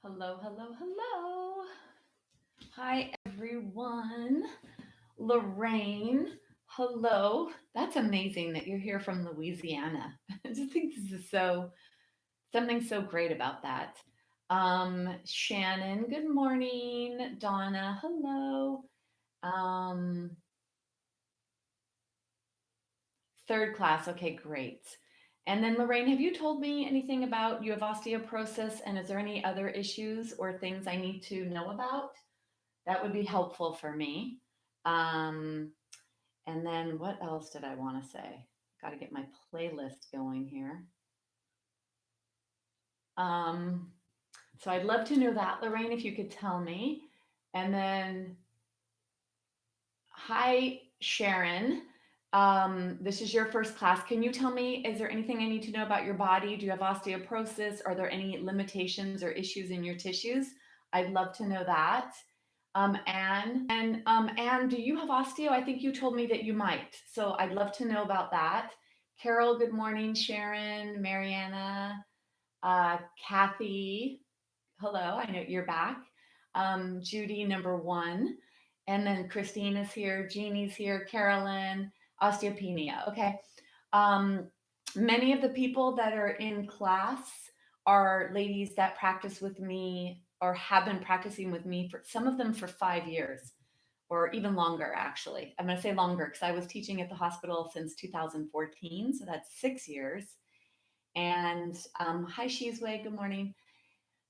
Hello, hello, hello. Hi, everyone. Lorraine, hello. That's amazing that you're here from Louisiana. I just think this is something so great about that. Shannon, good morning. Donna, hello. Um, Third class, okay, great. And then Lorraine, have you told me anything about you have osteoporosis and is there any other issues or things I need to know about? That would be helpful for me. Um, and then what else did I want to say? Got to get my playlist going here. Um, so I'd love to know that, Lorraine, if you could tell me. And then, hi, Sharon. This is your first class. Can you tell me, is there anything I need to know about your body? Do you have osteoporosis? Are there any limitations or issues in your tissues? I'd love to know that. Anne, do you have osteo? I think you told me that you might. So I'd love to know about that. Carol, good morning. Sharon, Mariana, Kathy, hello. I know you're back. Judy, number one. And then Christina's here. Jeannie's here. Carolyn, osteopenia. Okay. Um, Many of the people that are in class are ladies that practice with me or have been practicing with me for some of them for 5 years or even longer, actually. I'm going to say longer because I was teaching at the hospital since 2014. So that's 6 years. And hi, Shizwe. Good morning.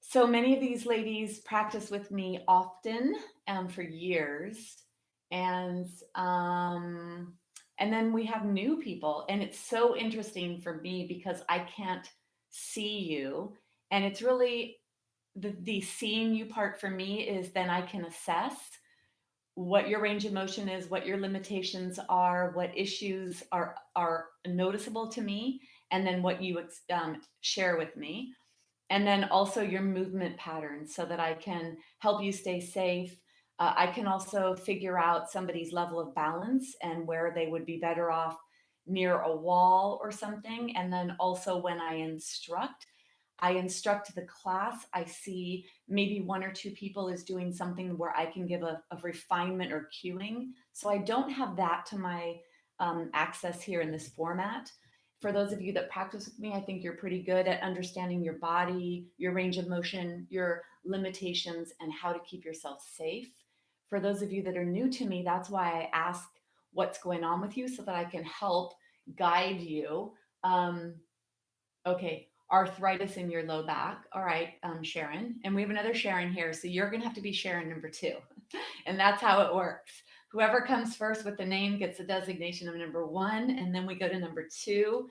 So many of these ladies practice with me often for years. And um, and then we have new people. And it's so interesting for me because I can't see you. And it's really the seeing you part for me is then I can assess what your range of motion is, what your limitations are, what issues are noticeable to me, and then what you share with me, and then also your movement patterns so that I can help you stay safe. I can also figure out somebody's level of balance and where they would be better off near a wall or something. And then also when I instruct the class, I see maybe one or two people is doing something where I can give a refinement or cueing. So I don't have that to my access here in this format. For those of you that practice with me, I think you're pretty good at understanding your body, your range of motion, your limitations, and how to keep yourself safe. For those of you that are new to me, that's why I ask what's going on with you so that I can help guide you. Um, Okay, arthritis in your low back. All right, Sharon. And we have another Sharon here. So you're going to have to be Sharon number two. And that's how it works. Whoever comes first with the name gets the designation of number one. And then we go to number two.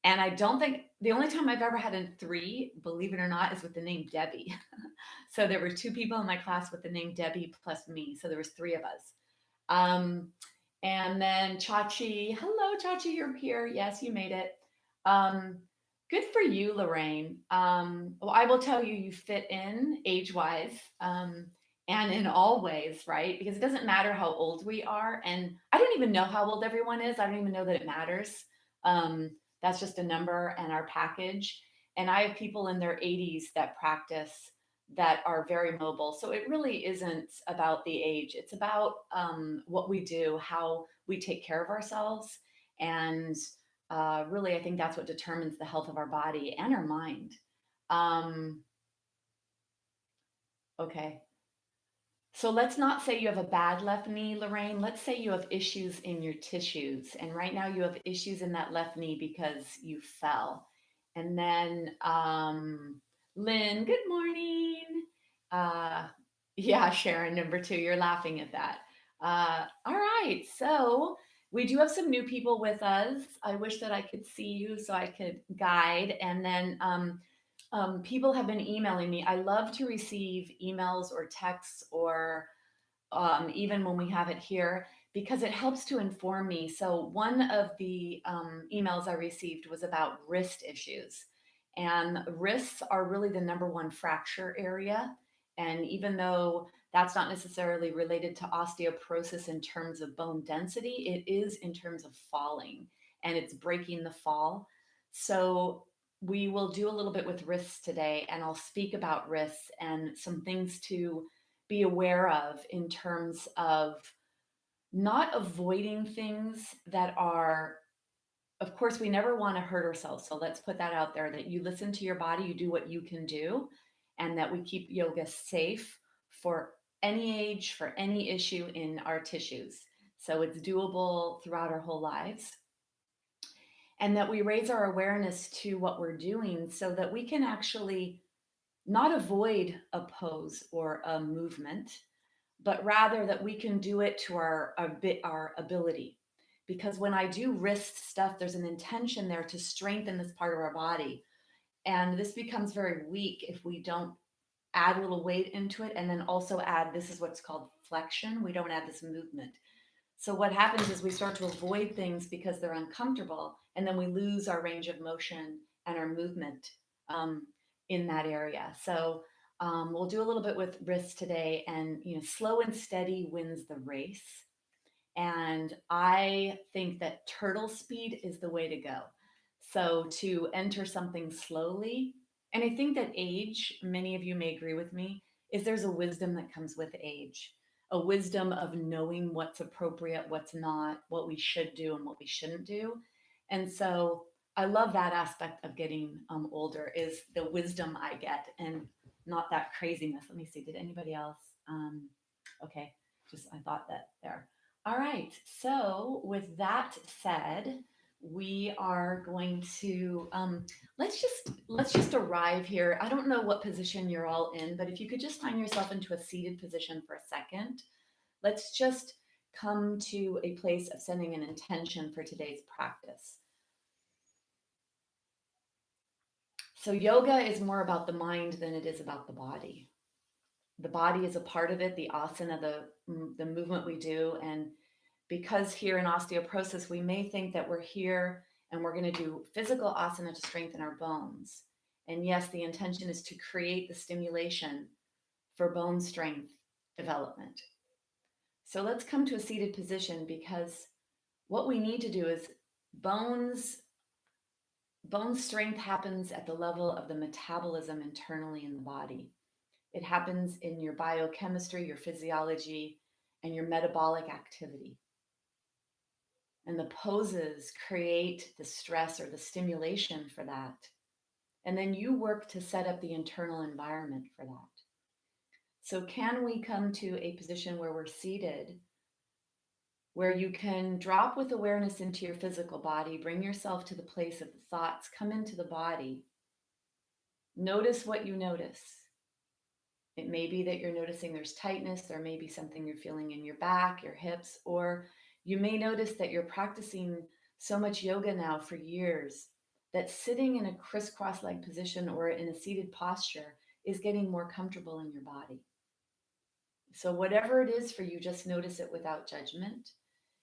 And I don't think the only time I've ever had a three, believe it or not, is with the name Debbie. So there were two people in my class with the name Debbie plus me. So there was three of us. Um, and then Chachi, hello, Chachi, you're here. Yes, you made it. Um, Good for you, Lorraine. Well, I will tell you, you fit in age wise and in all ways, right? Because it doesn't matter how old we are. And I don't even know how old everyone is. I don't even know that it matters. Um, that's just a number and our package. And I have people in their 80s that practice that are very mobile. So it really isn't about the age. It's about what we do, how we take care of ourselves. And really, I think that's what determines the health of our body and our mind. Um, okay. So let's not say you have a bad left knee, Lorraine. Let's say you have issues in your tissues. And right now you have issues in that left knee because you fell. And then Lynn, good morning. Uh, yeah, Sharon, number two, you're laughing at that. All right. So we do have some new people with us. I wish that I could see you so I could guide. And then people have been emailing me. I love to receive emails or texts or even when we have it here because it helps to inform me. So, one of the emails I received was about wrist issues. And wrists are really the number one fracture area. And even though that's not necessarily related to osteoporosis in terms of bone density, it is in terms of falling and it's breaking the fall. So, we will do a little bit with risks today, and I'll speak about risks and some things to be aware of in terms of not avoiding things that are, of course, we never want to hurt ourselves. So let's put that out there, that you listen to your body, you do what you can do, and that we keep yoga safe for any age, for any issue in our tissues. So it's doable throughout our whole lives. And that we raise our awareness to what we're doing so that we can actually not avoid a pose or a movement, but rather that we can do it to our ability. Because when I do wrist stuff, there's an intention there to strengthen this part of our body. And this becomes very weak if we don't add a little weight into it, and then also add, this is what's called flexion. We don't add this movement. So what happens is we start to avoid things because they're uncomfortable, and then we lose our range of motion and our movement um, in that area. So we'll do a little bit with wrists today, and slow and steady wins the race. And I think that turtle speed is the way to go. So to enter something slowly, and I think that age, many of you may agree with me, is there's a wisdom that comes with age, a wisdom of knowing what's appropriate, what's not, what we should do and what we shouldn't do. And so I love that aspect of getting older, is the wisdom I get and not that craziness. Let me see, did anybody else? Okay, just I thought that there. All right. So with that said, we are going to let's just arrive here. I don't know what position you're all in, but if you could just find yourself into a seated position for a second, let's just come to a place of setting an intention for today's practice. So yoga is more about the mind than it is about the body. The body is a part of it, the asana, the movement we do, and because here in osteoporosis, we may think that we're here and we're going to do physical asana to strengthen our bones. And yes, the intention is to create the stimulation for bone strength development. So let's come to a seated position, because what we need to do is bones bone strength happens at the level of the metabolism internally in the body. It happens in your biochemistry, your physiology, and your metabolic activity. And the poses create the stress or the stimulation for that. And then you work to set up the internal environment for that. So can we come to a position where we're seated, where you can drop with awareness into your physical body, bring yourself to the place of the thoughts, come into the body. Notice what you notice. It may be that you're noticing there's tightness, there may be something you're feeling in your back, your hips, or you may notice that you're practicing so much yoga now for years that sitting in a crisscross leg position or in a seated posture is getting more comfortable in your body. So whatever it is for you, just notice it without judgment.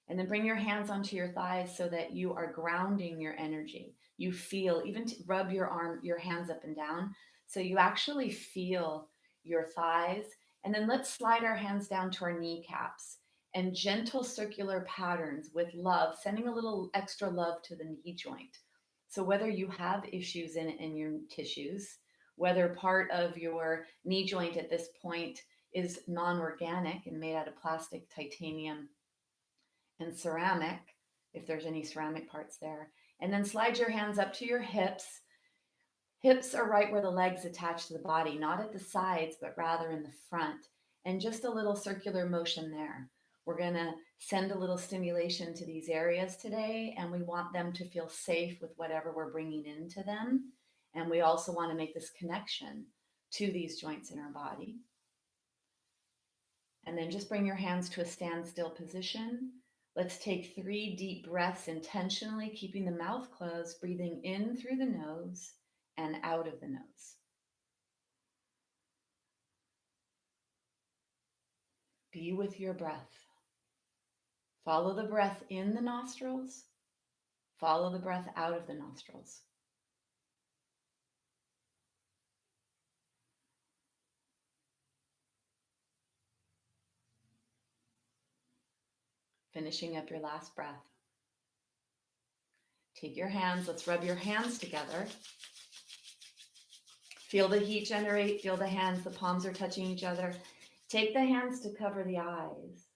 And then bring your hands onto your thighs so that you are grounding your energy. You feel, even to rub your hands up and down, so you actually feel your thighs. And then let's slide our hands down to our kneecaps, and gentle circular patterns with love, sending a little extra love to the knee joint. So whether you have issues in your tissues, whether part of your knee joint at this point is non-organic and made out of plastic, titanium, and ceramic, if there's any ceramic parts there. And then slide your hands up to your hips. Hips are right where the legs attach to the body, not at the sides, but rather in the front. And just a little circular motion there. We're going to send a little stimulation to these areas today, and we want them to feel safe with whatever we're bringing into them. And we also want to make this connection to these joints in our body. And then just bring your hands to a standstill position. Let's take 3 deep breaths intentionally, keeping the mouth closed, breathing in through the nose and out of the nose. Be with your breath. Follow the breath in the nostrils. Follow the breath out of the nostrils. Finishing up your last breath. Take your hands, let's rub your hands together. Feel the heat generate, feel the hands, the palms are touching each other. Take the hands to cover the eyes.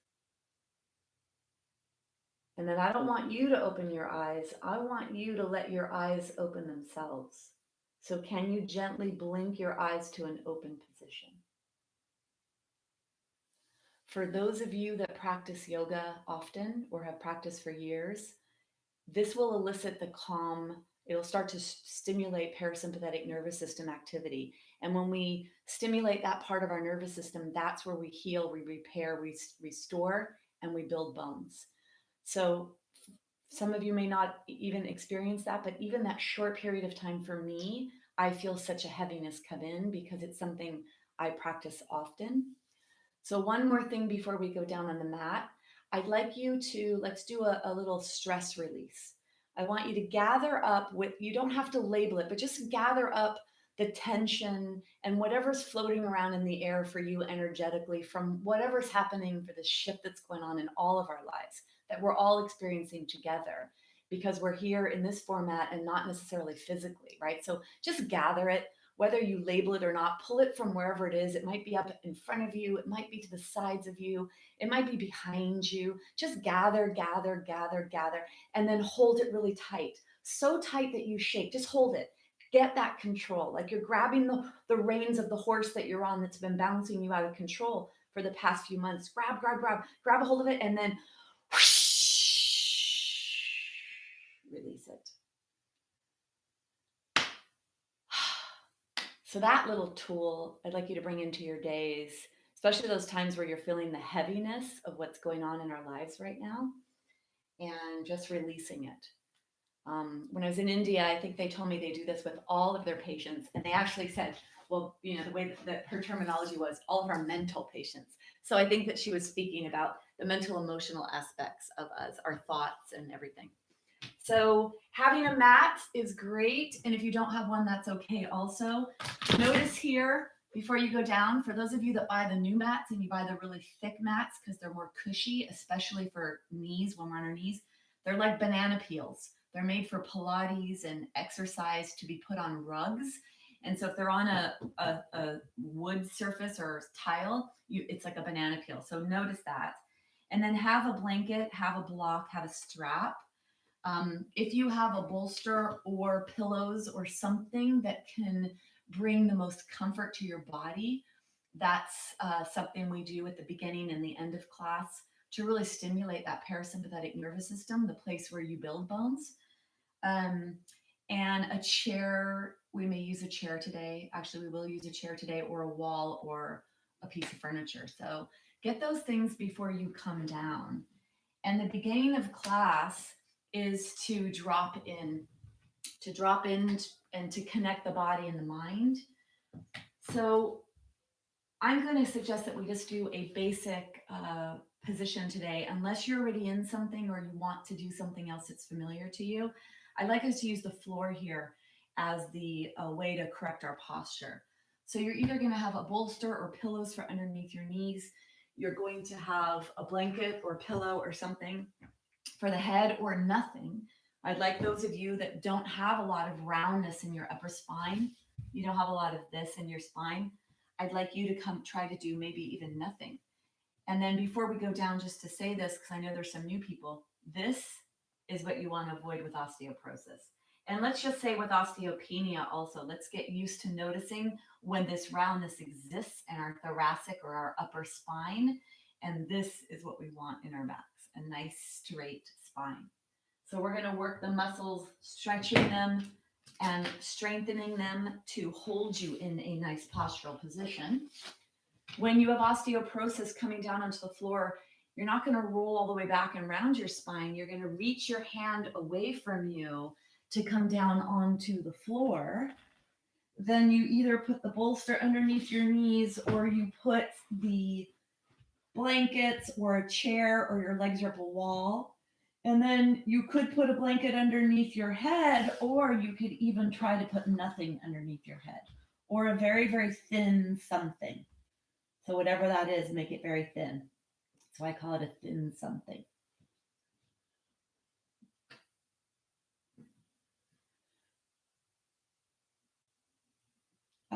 And then I don't want you to open your eyes. I want you to let your eyes open themselves. So can you gently blink your eyes to an open position? For those of you that practice yoga often or have practiced for years, this will elicit the calm. It'll start to stimulate parasympathetic nervous system activity. And when we stimulate that part of our nervous system, that's where we heal, we repair, we restore, and we build bones. So some of you may not even experience that, but even that short period of time for me, I feel such a heaviness come in because it's something I practice often. So one more thing before we go down on the mat, I'd like you to, let's do a little stress release. I want you to gather up with, you don't have to label it, but just gather up the tension and whatever's floating around in the air for you energetically from whatever's happening for the shift that's going on in all of our lives that we're all experiencing together because we're here in this format and not necessarily physically, right? So just gather it, whether you label it or not, pull it from wherever it is. It might be up in front of you. It might be to the sides of you. It might be behind you. Just gather, gather, gather, gather, and then hold it really tight. So tight that you shake. Just hold it. Get that control. Like you're grabbing the reins of the horse that you're on that's been bouncing you out of control for the past few months. Grab, grab, grab, grab a hold of it, and then whoosh, release it. So that little tool I'd like you to bring into your days, especially those times where you're feeling the heaviness of what's going on in our lives right now, and just releasing it. When I was in India, I think they told me they do this with all of their patients, and they actually said, well, you know, the way that her terminology was, all of our mental patients. So I think that she was speaking about the mental, emotional aspects of us, our thoughts and everything. So having a mat is great. And if you don't have one, that's okay also. Notice here, before you go down, for those of you that buy the new mats and you buy the really thick mats because they're more cushy, especially for knees, when we're on our knees, they're like banana peels. They're made for Pilates and exercise to be put on rugs. And so if they're on a wood surface or tile, it's like a banana peel. So notice that. And then have a blanket, have a block, have a strap. If you have a bolster or pillows or something that can bring the most comfort to your body, that's something we do at the beginning and the end of class to really stimulate that parasympathetic nervous system, the place where you build bones. And a chair, we may use a chair today. Actually, we will use a chair today, or a wall or a piece of furniture. So get those things before you come down. And the beginning of class is to drop in and to connect the body and the mind. So I'm going to suggest that we just do a basic position today, unless you're already in something or you want to do something else that's familiar to you. I'd like us to use the floor here as the way to correct our posture. So you're either going to have a bolster or pillows for underneath your knees. You're going to have a blanket or pillow or something for the head, or nothing. I'd like those of you that don't have a lot of roundness in your upper spine, you don't have a lot of this in your spine, I'd like you to come try to do maybe even nothing. And then before we go down, just to say this, because I know there's some new people, this is what you want to avoid with osteoporosis. And let's just say with osteopenia also, let's get used to noticing when this roundness exists in our thoracic or our upper spine. And this is what we want in our backs, a nice straight spine. So we're going to work the muscles, stretching them and strengthening them to hold you in a nice postural position. When you have osteoporosis coming down onto the floor, you're not going to roll all the way back and round your spine. You're going to reach your hand away from you to come down onto the floor. Then you either put the bolster underneath your knees, or you put the blankets or a chair, or your legs are up a wall. And then you could put a blanket underneath your head, or you could even try to put nothing underneath your head, or a very, very thin something. So whatever that is, make it very thin. So I call it a thin something.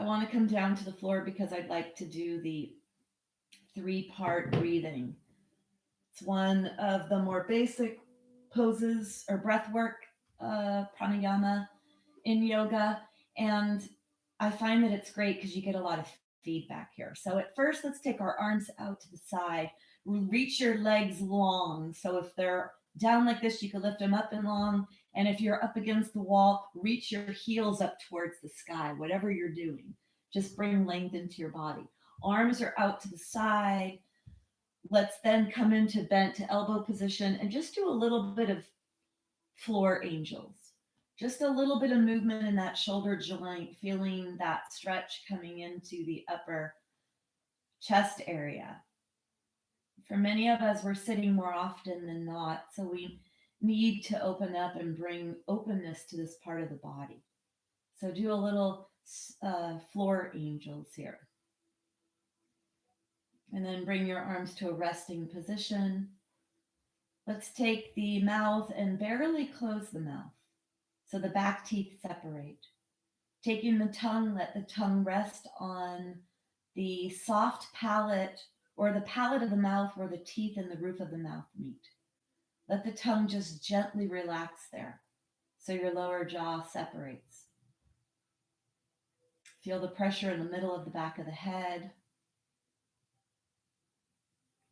want to come down to the floor because I'd like to do the 3-part breathing. It's one of the more basic poses or breath work, pranayama in yoga. And I find that it's great because you get a lot of feedback here. So at first, let's take our arms out to the side. Reach your legs long. So if they're down like this, you can lift them up and long. And if you're up against the wall, reach your heels up towards the sky, whatever you're doing. Just bring length into your body. Arms are out to the side. Let's then come into bent to elbow position and just do a little bit of floor angels. Just a little bit of movement in that shoulder joint, feeling that stretch coming into the upper chest area. For many of us, we're sitting more often than not, so we need to open up and bring openness to this part of the body. So do a little floor angels here. And then bring your arms to a resting position. Let's take the mouth and barely close the mouth so the back teeth separate. Taking the tongue, let the tongue rest on the soft palate or the palate of the mouth where the teeth and the roof of the mouth meet. Let the tongue just gently relax there so your lower jaw separates. Feel the pressure in the middle of the back of the head.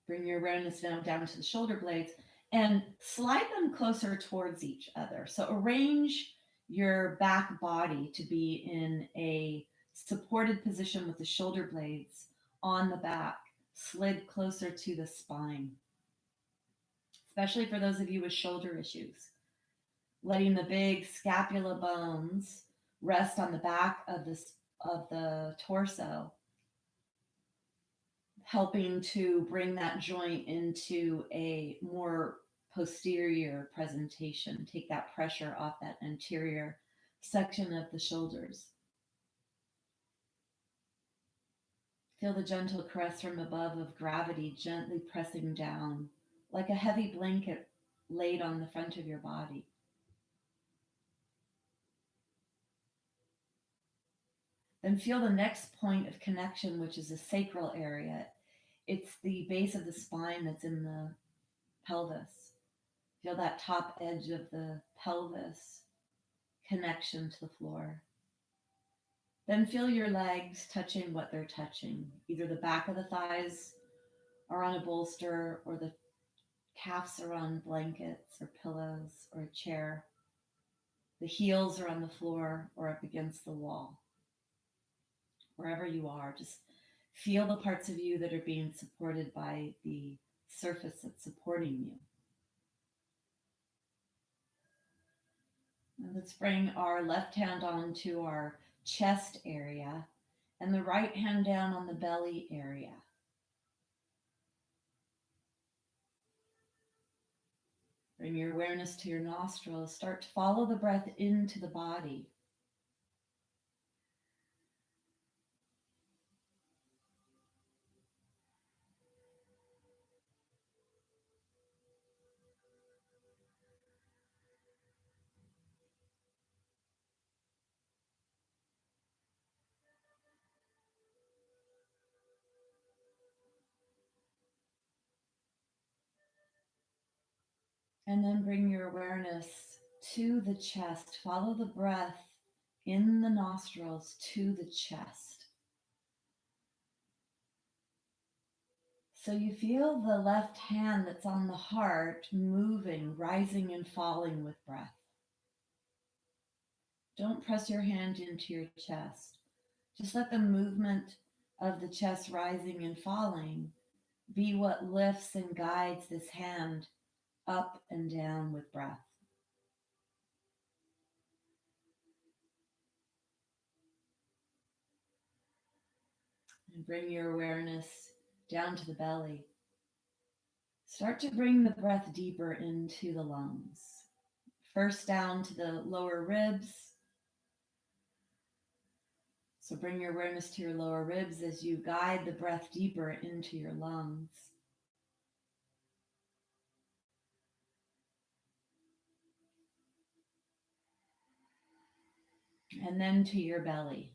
Bring your awareness now down to the shoulder blades and slide them closer towards each other. So arrange your back body to be in a supported position with the shoulder blades on the back, slid closer to the spine, especially for those of you with shoulder issues. Letting the big scapula bones rest on the back of the torso, helping to bring that joint into a more posterior presentation, take that pressure off that anterior section of the shoulders. Feel the gentle caress from above of gravity gently pressing down like a heavy blanket laid on the front of your body. Then feel the next point of connection, which is the sacral area. It's the base of the spine that's in the pelvis. Feel that top edge of the pelvis connection to the floor. Then feel your legs touching what they're touching. Either the back of the thighs are on a bolster, or the calves are on blankets or pillows or a chair. The heels are on the floor or up against the wall. Wherever you are, just feel the parts of you that are being supported by the surface that's supporting you. And let's bring our left hand onto our chest area and the right hand down on the belly area. Bring your awareness to your nostrils. Start to follow the breath into the body. And then bring your awareness to the chest. Follow the breath in the nostrils to the chest. So you feel the left hand that's on the heart moving, rising and falling with breath. Don't press your hand into your chest. Just let the movement of the chest rising and falling be what lifts and guides this hand up and down with breath. And bring your awareness down to the belly. Start to bring the breath deeper into the lungs. First down to the lower ribs. So bring your awareness to your lower ribs as you guide the breath deeper into your lungs. And then to your belly.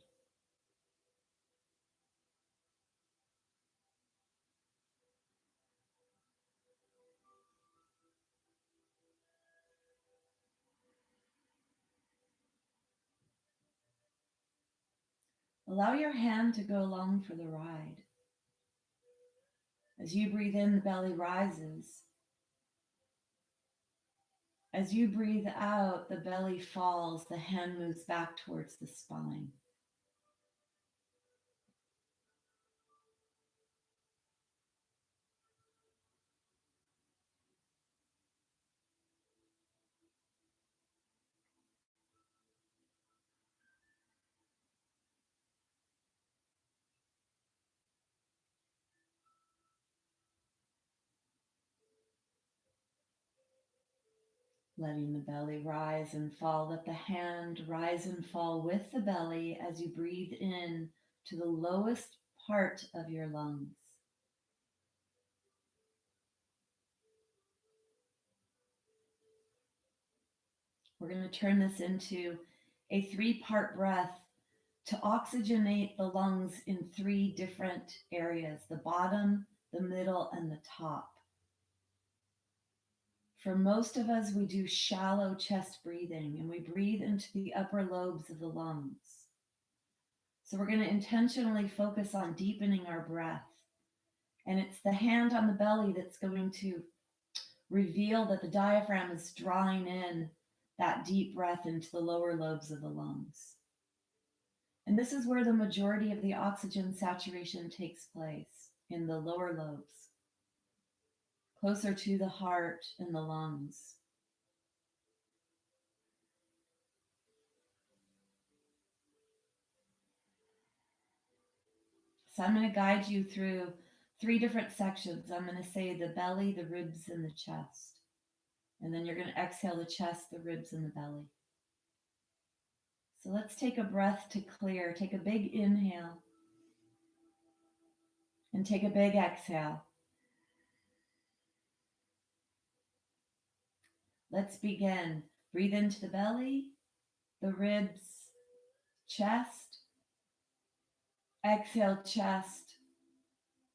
Allow your hand to go along for the ride. As you breathe in, the belly rises. As you breathe out, the belly falls, the hand moves back towards the spine. Letting the belly rise and fall. Let the hand rise and fall with the belly as you breathe in to the lowest part of your lungs. We're going to turn this into a 3-part breath to oxygenate the lungs in 3 different areas: the bottom, the middle, and the top. For most of us, we do shallow chest breathing and we breathe into the upper lobes of the lungs. So we're going to intentionally focus on deepening our breath. And it's the hand on the belly that's going to reveal that the diaphragm is drawing in that deep breath into the lower lobes of the lungs. And this is where the majority of the oxygen saturation takes place, in the lower lobes, closer to the heart and the lungs. So I'm going to guide you through 3 different sections. I'm going to say the belly, the ribs, and the chest. And then you're going to exhale the chest, the ribs, and the belly. So let's take a breath to clear. Take a big inhale and take a big exhale. Let's begin. Breathe into the belly, the ribs, chest. Exhale, chest,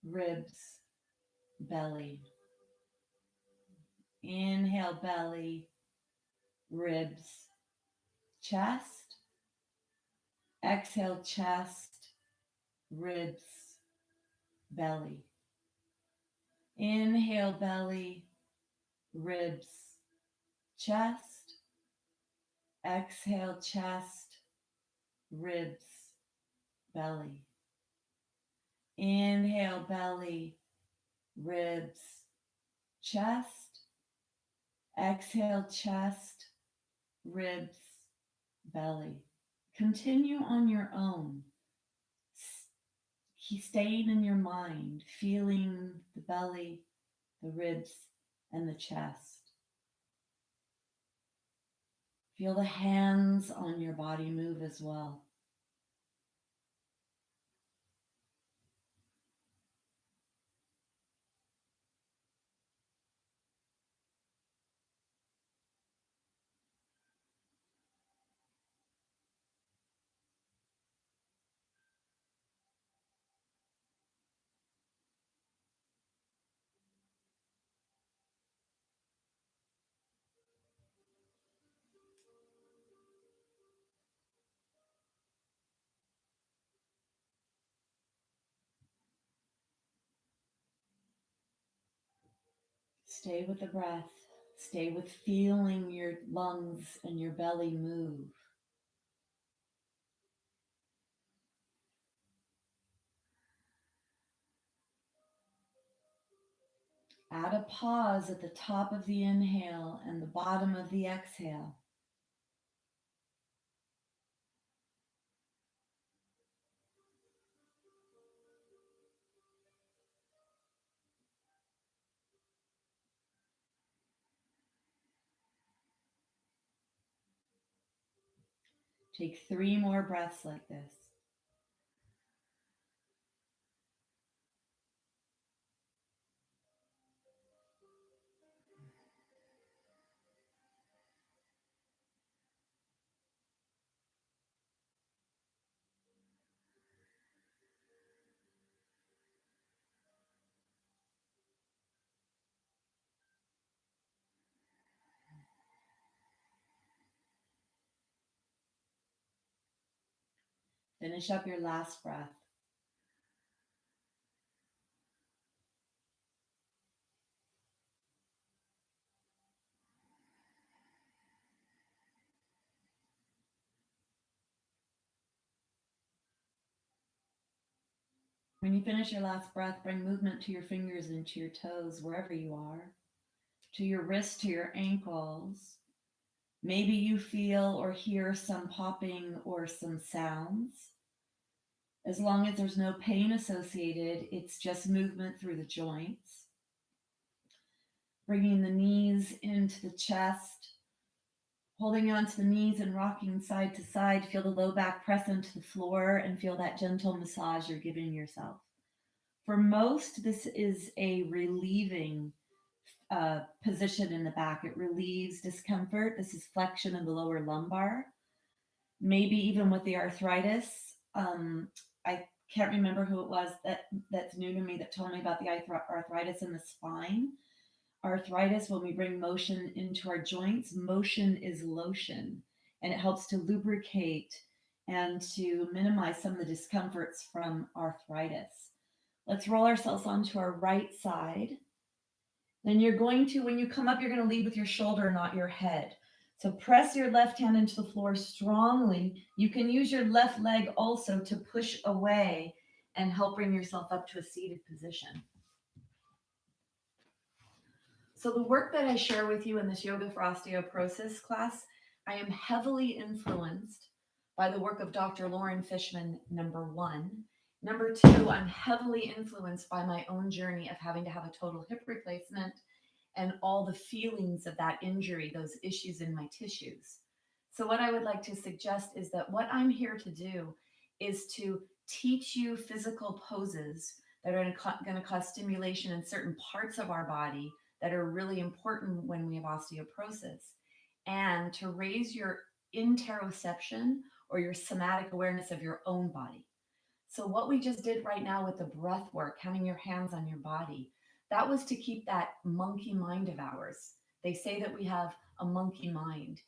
ribs, belly. Inhale, belly, ribs, chest. Exhale, chest, ribs, belly. Inhale, belly, ribs, chest. Exhale, chest, ribs, belly. Inhale, belly, ribs, chest. Exhale, chest, ribs, belly. Continue on your own, staying in your mind, feeling the belly, the ribs, and the chest. Feel the hands on your body move as well. Stay with the breath. Stay with feeling your lungs and your belly move. Add a pause at the top of the inhale and the bottom of the exhale. Take 3 more breaths like this. Finish up your last breath. When you finish your last breath, bring movement to your fingers and to your toes, wherever you are, to your wrists, to your ankles. Maybe you feel or hear some popping or some sounds. As long as there's no pain associated, it's just movement through the joints. Bringing the knees into the chest, holding onto the knees and rocking side to side. Feel the low back press into the floor and feel that gentle massage you're giving yourself. For most, this is a relieving position in the back. It relieves discomfort. This is flexion of the lower lumbar. Maybe even with the arthritis. I can't remember who it was that's new to me that told me about the arthritis in the spine. Arthritis, when we bring motion into our joints, motion is lotion, and it helps to lubricate and to minimize some of the discomforts from arthritis. Let's roll ourselves onto our right side. Then you're going to, when you come up, you're going to lead with your shoulder, not your head. So press your left hand into the floor strongly. You can use your left leg also to push away and help bring yourself up to a seated position. So the work that I share with you in this Yoga for Osteoporosis class, I am heavily influenced by the work of Dr. Lauren Fishman, number one. Number two, I'm heavily influenced by my own journey of having to have a total hip replacement and all the feelings of that injury, those issues in my tissues. So what I would like to suggest is that what I'm here to do is to teach you physical poses that are going to cause stimulation in certain parts of our body that are really important when we have osteoporosis, and to raise your interoception or your somatic awareness of your own body. So what we just did right now with the breath work, having your hands on your body, that was to keep that monkey mind of ours. They say that we have a monkey mind,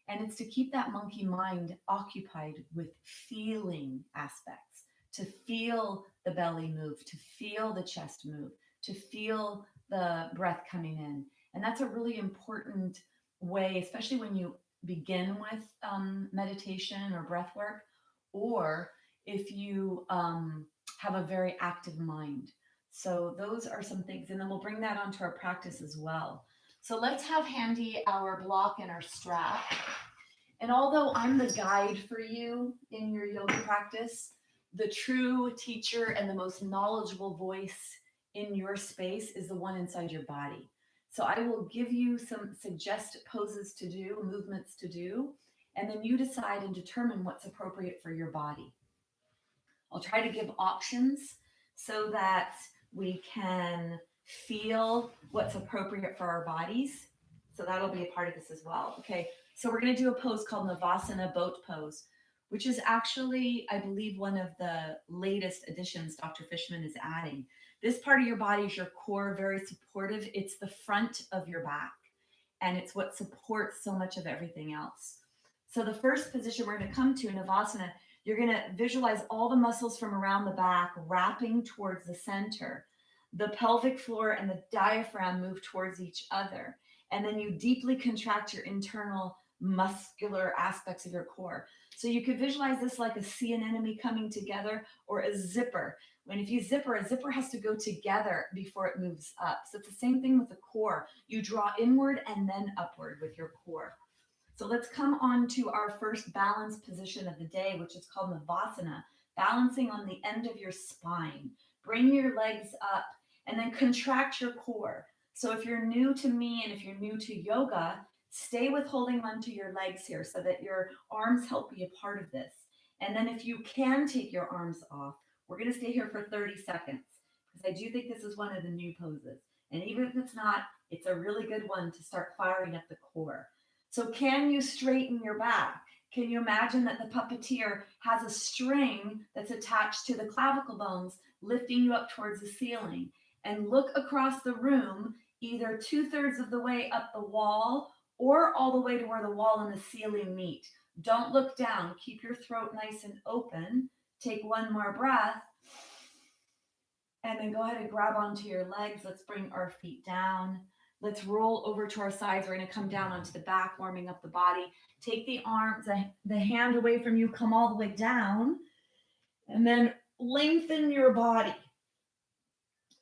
and it's to keep that monkey mind occupied with feeling aspects, to feel the belly move, to feel the chest move, to feel the breath coming in. And that's a really important way, especially when you begin with meditation or breath work, or if you have a very active mind. So those are some things, and then we'll bring that onto our practice as well. So let's have handy our block and our strap. And although I'm the guide for you in your yoga practice, the true teacher and the most knowledgeable voice in your space is the one inside your body. So I will give you some suggest poses to do, movements to do, and then you decide and determine what's appropriate for your body. I'll try to give options so that we can feel what's appropriate for our bodies. So that'll be a part of this as well. Okay, so we're going to do a pose called Navasana boat pose, which is actually, I believe, one of the latest additions Dr. Fishman is adding. This part of your body is your core, very supportive. It's the front of your back, and it's what supports so much of everything else. So the first position we're going to come to, Navasana, you're going to visualize all the muscles from around the back wrapping towards the center. The pelvic floor and the diaphragm move towards each other. And then you deeply contract your internal muscular aspects of your core. So you could visualize this like a sea anemone coming together, or a zipper. When if you zipper, a zipper has to go together before it moves up. So it's the same thing with the core. You draw inward and then upward with your core. So let's come on to our first balance position of the day, which is called Navasana, balancing on the end of your spine. Bring your legs up and then contract your core. So if you're new to me and if you're new to yoga, stay with holding onto your legs here so that your arms help be a part of this. And then if you can take your arms off, we're going to stay here for 30 seconds because I do think this is one of the new poses. And even if it's not, it's a really good one to start firing up the core. So can you straighten your back? Can you imagine that the puppeteer has a string that's attached to the clavicle bones, lifting you up towards the ceiling? And look across the room, either 2/3 of the way up the wall or all the way to where the wall and the ceiling meet. Don't look down. Keep your throat nice and open. Take one more breath. And then go ahead and grab onto your legs. Let's bring our feet down. Let's roll over to our sides. We're going to come down onto the back, warming up the body. Take the arms, the hand away from you, come all the way down, and then lengthen your body.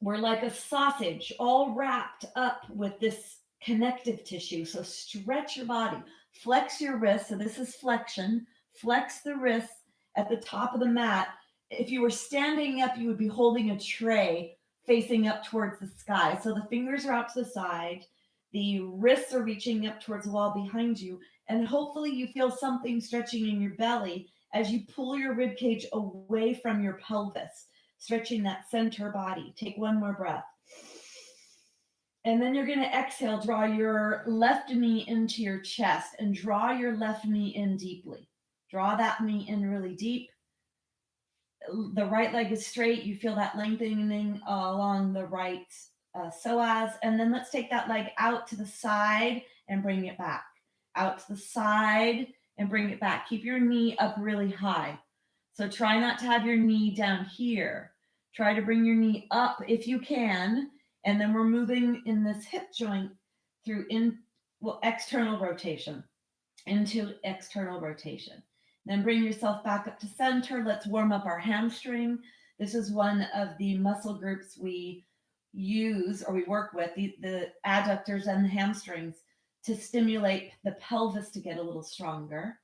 We're like a sausage, all wrapped up with this connective tissue. So stretch your body, flex your wrists. So this is flexion. Flex the wrists at the top of the mat. If you were standing up, you would be holding a tray facing up towards the sky. So the fingers are out to the side, the wrists are reaching up towards the wall behind you, and hopefully you feel something stretching in your belly as you pull your rib cage away from your pelvis, stretching that center body. Take one more breath. And then you're going to exhale, draw your left knee into your chest and draw your left knee in deeply. Draw that knee in really deep. The right leg is straight. You feel that lengthening along the right psoas. And then let's take that leg out to the side and bring it back. Out to the side and bring it back. Keep your knee up really high. So try not to have your knee down here. Try to bring your knee up if you can. And then we're moving in this hip joint through external rotation into external rotation. Then bring yourself back up to center. Let's warm up our hamstring. This is one of the muscle groups we use or we work with, the adductors and the hamstrings, to stimulate the pelvis to get a little stronger.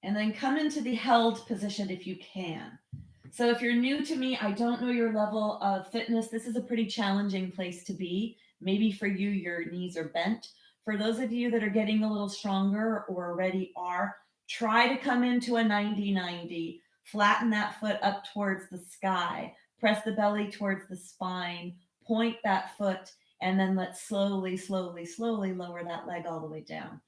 And then come into the held position if you can. So if you're new to me, I don't know your level of fitness. This is a pretty challenging place to be. Maybe for you, your knees are bent. For those of you that are getting a little stronger or already are, try to come into a 90-90. Flatten that foot up towards the sky. Press the belly towards the spine. Point that foot, and then let's slowly, slowly, slowly lower that leg all the way down.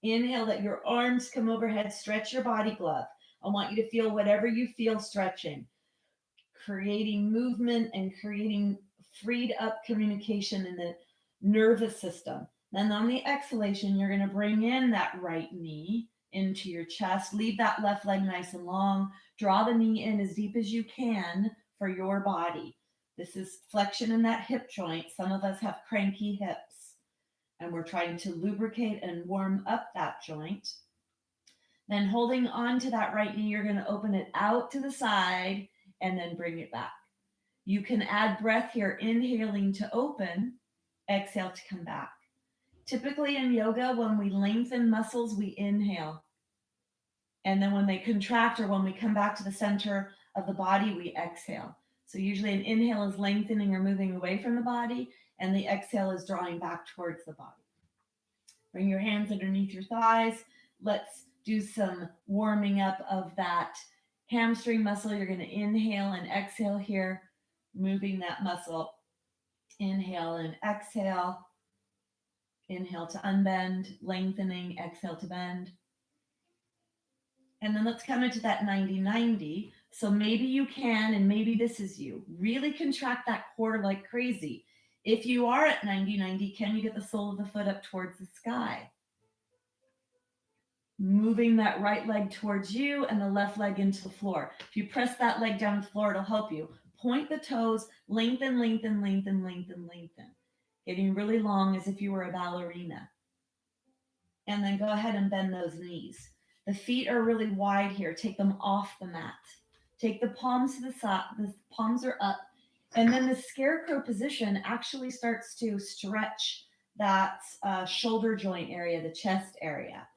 Inhale, let your arms come overhead. Stretch your body glove. I want you to feel whatever you feel stretching, creating movement and creating freed up communication in the nervous system. Then on the exhalation, you're going to bring in that right knee into your chest. Leave that left leg nice and long. Draw the knee in as deep as you can for your body. This is flexion in that hip joint. Some of us have cranky hips, and we're trying to lubricate and warm up that joint. Then holding on to that right knee, you're going to open it out to the side and then bring it back. You can add breath here, inhaling to open, exhale to come back. Typically in yoga, when we lengthen muscles, we inhale. And then when they contract or when we come back to the center of the body, we exhale. So usually an inhale is lengthening or moving away from the body, and the exhale is drawing back towards the body. Bring your hands underneath your thighs. Let's do some warming up of that hamstring muscle. You're going to inhale and exhale here, moving that muscle. Inhale and exhale. Inhale to unbend, lengthening, exhale to bend. And then let's come into that 90-90. So maybe you can, and maybe this is you, really contract that core like crazy. If you are at 90-90, can you get the sole of the foot up towards the sky? Moving that right leg towards you and the left leg into the floor. If you press that leg down to the floor, it'll help you. Point the toes, lengthen, lengthen, lengthen, lengthen, lengthen. Getting really long as if you were a ballerina. And then go ahead and bend those knees. The feet are really wide here. Take them off the mat. Take the palms to the side. The palms are up. And then the scarecrow position actually starts to stretch that shoulder joint area, the chest area.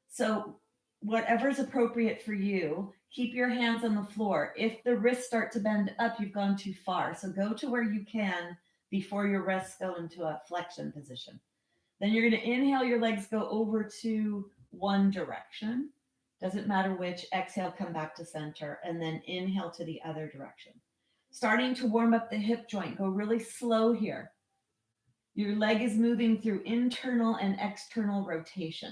So whatever's appropriate for you, keep your hands on the floor. If the wrists start to bend up, you've gone too far. So go to where you can before your wrists go into a flexion position. Then you're going to inhale, your legs go over to one direction. Doesn't matter which. Exhale, come back to center, and then inhale to the other direction. Starting to warm up the hip joint. Go really slow here. Your leg is moving through internal and external rotation.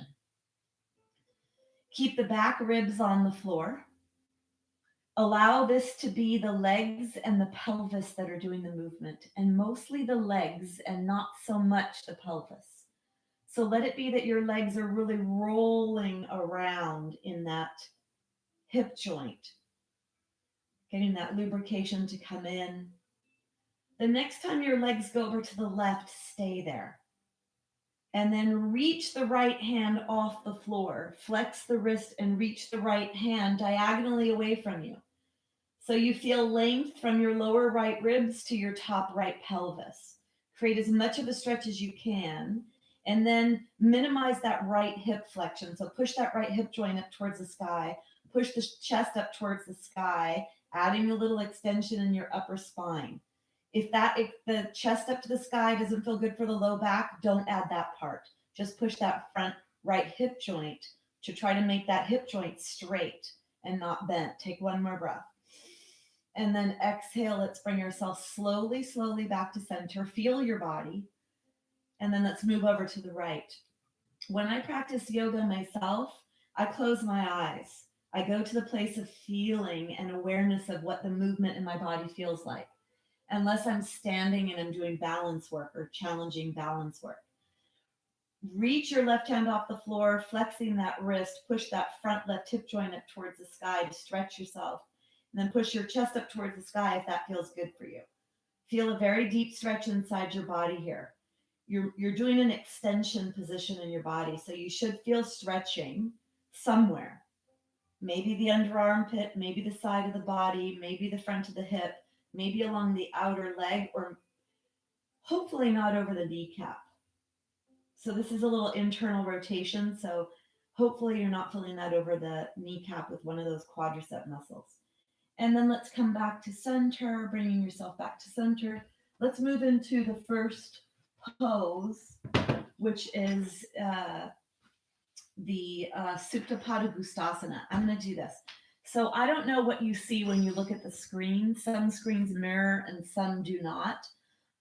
Keep the back ribs on the floor. Allow this to be the legs and the pelvis that are doing the movement, and mostly the legs and not so much the pelvis. So let it be that your legs are really rolling around in that hip joint. getting that lubrication to come in. The next time your legs go over to the left, stay there. And then reach the right hand off the floor. Flex the wrist and reach the right hand diagonally away from you. So you feel length from your lower right ribs to your top right pelvis. Create as much of a stretch as you can, and then minimize that right hip flexion. So push that right hip joint up towards the sky, push the chest up towards the sky, adding a little extension in your upper spine. If the chest up to the sky doesn't feel good for the low back, don't add that part. Just push that front right hip joint to try to make that hip joint straight and not bent. Take one more breath. And then exhale. Let's bring ourselves slowly, slowly back to center. Feel your body. And then let's move over to the right. When I practice yoga myself, I close my eyes. I go to the place of feeling and awareness of what the movement in my body feels like, unless I'm standing and I'm doing balance work or challenging balance work. Reach your left hand off the floor, flexing that wrist, push that front left hip joint up towards the sky to stretch yourself, and then push your chest up towards the sky if that feels good for you. Feel a very deep stretch inside your body here. You're doing an extension position in your body, so you should feel stretching somewhere. Maybe the under armpit, maybe the side of the body, maybe the front of the hip, maybe along the outer leg, or hopefully not over the kneecap. So this is a little internal rotation. So hopefully you're not feeling that over the kneecap with one of those quadricep muscles. And then let's come back to center, bringing yourself back to center. Let's move into the first pose, which is the Supta Padangusthasana. I'm going to do this. So I don't know what you see when you look at the screen. Some screens mirror and some do not.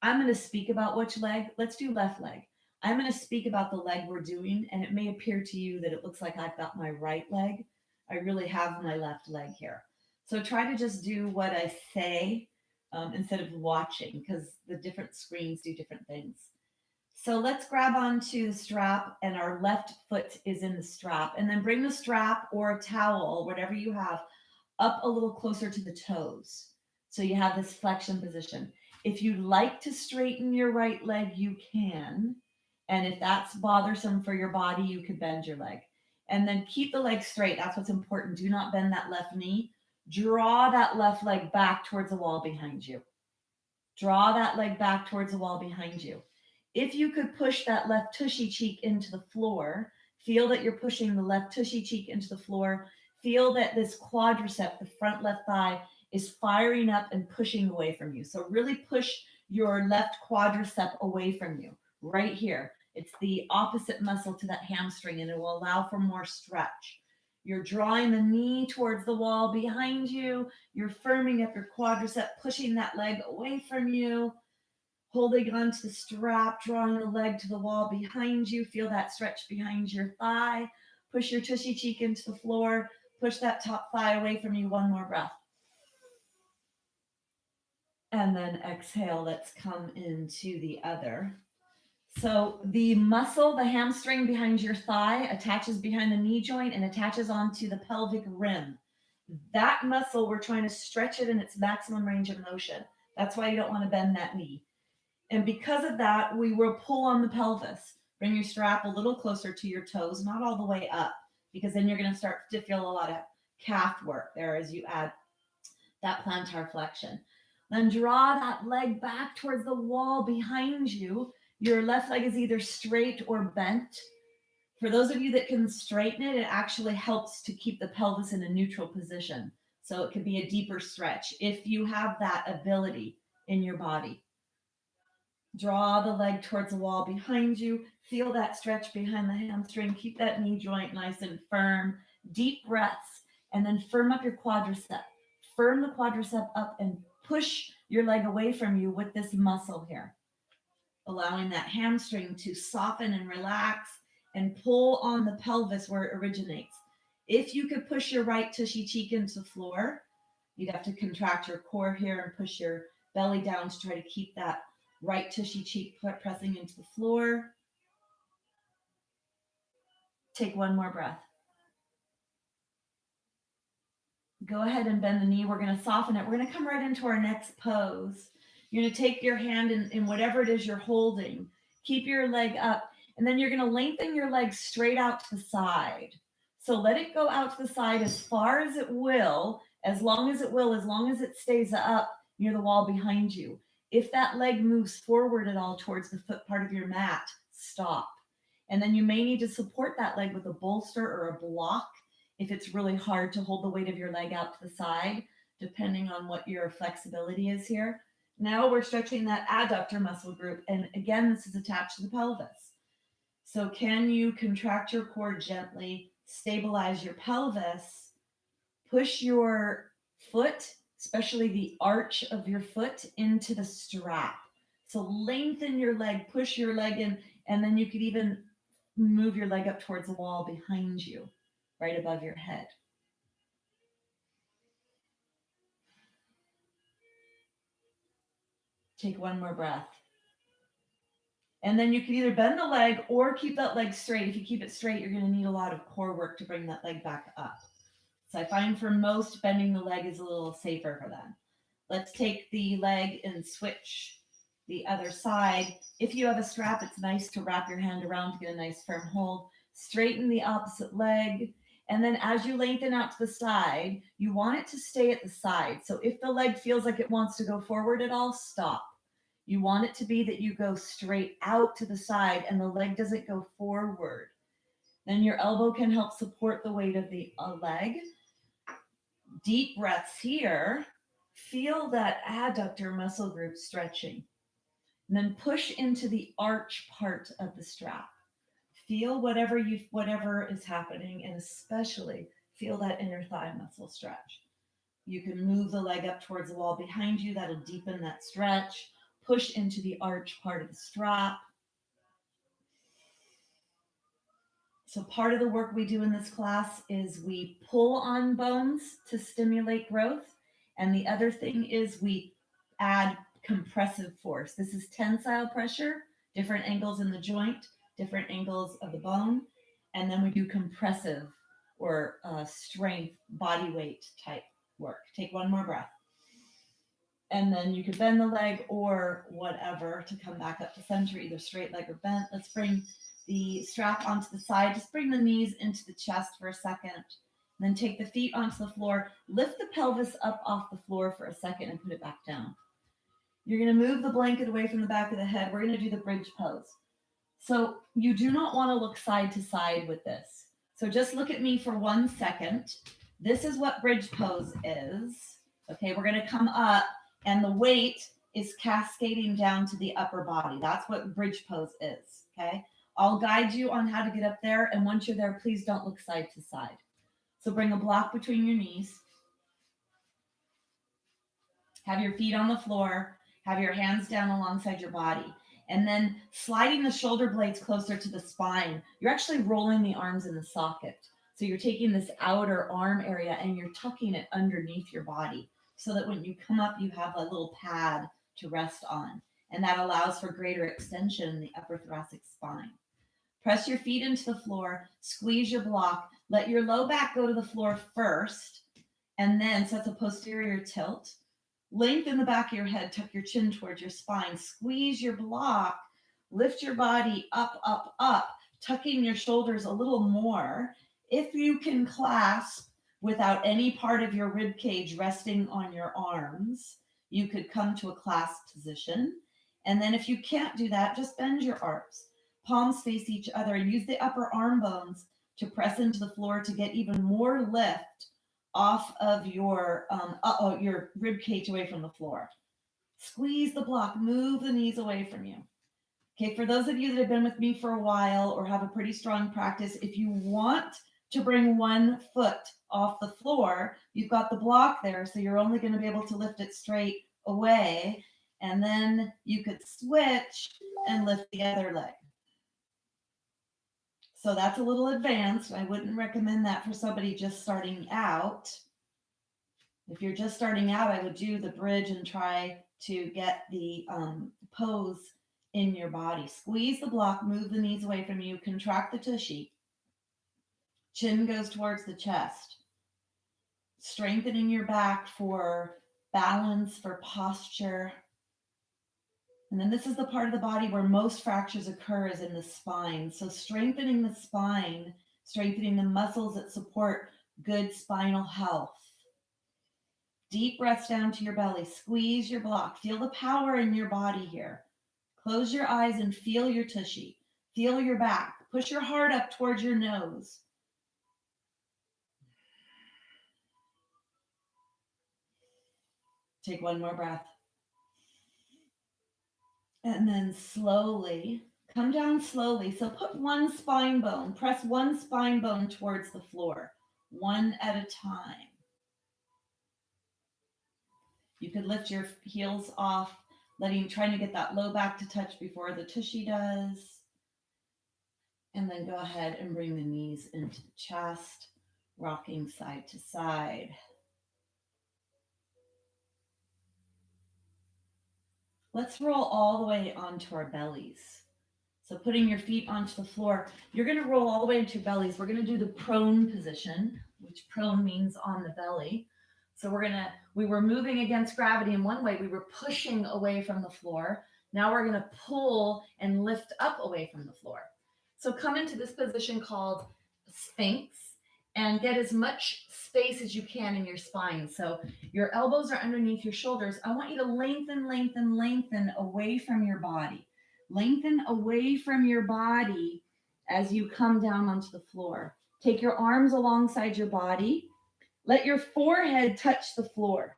I'm going to speak about which leg. Let's do left leg. I'm going to speak about the leg we're doing, and it may appear to you that it looks like I've got my right leg. I really have my left leg here. So try to just do what I say instead of watching, because the different screens do different things. So let's grab onto the strap, and our left foot is in the strap, and then bring the strap or a towel, whatever you have, up a little closer to the toes. So you have this flexion position. If you'd like to straighten your right leg, you can. And if that's bothersome for your body, you could bend your leg. And then keep the leg straight. That's what's important. Do not bend that left knee. Draw that left leg back towards the wall behind you. Draw that leg back towards the wall behind you. If you could push that left tushy cheek into the floor, feel that you're pushing the left tushy cheek into the floor. Feel that this quadricep, the front left thigh, is firing up and pushing away from you. So really push your left quadricep away from you, right here. It's the opposite muscle to that hamstring, and it will allow for more stretch. You're drawing the knee towards the wall behind you. You're firming up your quadricep, pushing that leg away from you, holding onto the strap, drawing the leg to the wall behind you. Feel that stretch behind your thigh. Push your tushy cheek into the floor. Push that top thigh away from you. One more breath. And then exhale. Let's come into the other. So the muscle, the hamstring behind your thigh, attaches behind the knee joint and attaches onto the pelvic rim. That muscle, we're trying to stretch it in its maximum range of motion. That's why you don't want to bend that knee. And because of that, we will pull on the pelvis. Bring your strap a little closer to your toes, not all the way up, because then you're going to start to feel a lot of calf work there as you add that plantar flexion. Then draw that leg back towards the wall behind you. Your left leg is either straight or bent. For those of you that can straighten it, it actually helps to keep the pelvis in a neutral position. So it could be a deeper stretch if you have that ability in your body. Draw the leg towards the wall behind you. Feel that stretch behind the hamstring. Keep that knee joint nice and firm. Deep breaths, and then firm up your quadricep. Firm the quadricep up and push your leg away from you with this muscle here, allowing that hamstring to soften and relax and pull on the pelvis where it originates. If you could push your right tushy cheek into the floor, you'd have to contract your core here and push your belly down to try to keep that right tushy cheek pressing into the floor. Take one more breath. Go ahead and bend the knee. We're going to soften it. We're going to come right into our next pose. You're going to take your hand in whatever it is you're holding. Keep your leg up, and then you're going to lengthen your leg straight out to the side. So let it go out to the side as far as it will, as long as it will, as long as it stays up near the wall behind you. If that leg moves forward at all towards the foot part of your mat, stop. And then you may need to support that leg with a bolster or a block if it's really hard to hold the weight of your leg out to the side, depending on what your flexibility is here. Now we're stretching that adductor muscle group. And again, this is attached to the pelvis. So can you contract your core gently, stabilize your pelvis, push your foot, especially the arch of your foot, into the strap. So lengthen your leg, push your leg in, and then you could even move your leg up towards the wall behind you, right above your head. Take one more breath. And then you can either bend the leg or keep that leg straight. If you keep it straight, you're going to need a lot of core work to bring that leg back up. So I find for most, bending the leg is a little safer for them. Let's take the leg and switch the other side. If you have a strap, it's nice to wrap your hand around to get a nice firm hold. Straighten the opposite leg. And then as you lengthen out to the side, you want it to stay at the side. So if the leg feels like it wants to go forward at all, stop. You want it to be that you go straight out to the side and the leg doesn't go forward. Then your elbow can help support the weight of the leg. Deep breaths here. Feel that adductor muscle group stretching. And then push into the arch part of the strap. Feel whatever is happening, and especially feel that inner thigh muscle stretch. You can move the leg up towards the wall behind you. That'll deepen that stretch. Push into the arch part of the strap. So part of the work we do in this class is we pull on bones to stimulate growth. And the other thing is we add compressive force. This is tensile pressure, different angles in the joint, different angles of the bone. And then we do compressive or strength, body weight type work. Take one more breath. And then you can bend the leg or whatever to come back up to center, either straight leg or bent. Let's bring the strap onto the side. Just bring the knees into the chest for a second. Then take the feet onto the floor. Lift the pelvis up off the floor for a second and put it back down. You're going to move the blanket away from the back of the head. We're going to do the bridge pose. So you do not want to look side to side with this. So just look at me for 1 second. This is what bridge pose is. Okay, we're going to come up and the weight is cascading down to the upper body. That's what bridge pose is. Okay, I'll guide you on how to get up there. And once you're there, please don't look side to side. So bring a block between your knees. Have your feet on the floor. Have your hands down alongside your body. And then sliding the shoulder blades closer to the spine. You're actually rolling the arms in the socket. So you're taking this outer arm area and you're tucking it underneath your body so that when you come up, you have a little pad to rest on. And that allows for greater extension in the upper thoracic spine. Press your feet into the floor, squeeze your block, let your low back go to the floor first, and then, so that's a posterior tilt. Lengthen the back of your head, tuck your chin towards your spine, squeeze your block, lift your body up, up, up, tucking your shoulders a little more. If you can clasp without any part of your rib cage resting on your arms, you could come to a clasp position. And then if you can't do that, just bend your arms. Palms face each other and use the upper arm bones to press into the floor to get even more lift off of your rib cage away from the floor. Squeeze the block, move the knees away from you. Okay, for those of you that have been with me for a while or have a pretty strong practice, if you want to bring one foot off the floor, you've got the block there, so you're only going to be able to lift it straight away, and then you could switch and lift the other leg. So that's a little advanced. I wouldn't recommend that for somebody just starting out. If you're just starting out, I would do the bridge and try to get the pose in your body. Squeeze the block, move the knees away from you, contract the tushy. Chin goes towards the chest. strengthening your back for balance, for posture. And then this is the part of the body where most fractures occur, is in the spine. So strengthening the spine, strengthening the muscles that support good spinal health. Deep breaths down to your belly. Squeeze your block. Feel the power in your body here. Close your eyes and feel your tushy. Feel your back. Push your heart up towards your nose. Take one more breath. And then slowly come down slowly. So put one spine bone, press one spine bone towards the floor, one at a time. You could lift your heels off, trying to get that low back to touch before the tushy does. And then go ahead and bring the knees into the chest, rocking side to side. Let's roll all the way onto our bellies. So putting your feet onto the floor, you're going to roll all the way into your bellies. We're going to do the prone position, which prone means on the belly. So we were moving against gravity in one way. We were pushing away from the floor. Now we're going to pull and lift up away from the floor. So come into this position called Sphinx and get as much space as you can in your spine. So your elbows are underneath your shoulders. I want you to lengthen, lengthen, lengthen away from your body. Lengthen away from your body as you come down onto the floor. Take your arms alongside your body. Let your forehead touch the floor.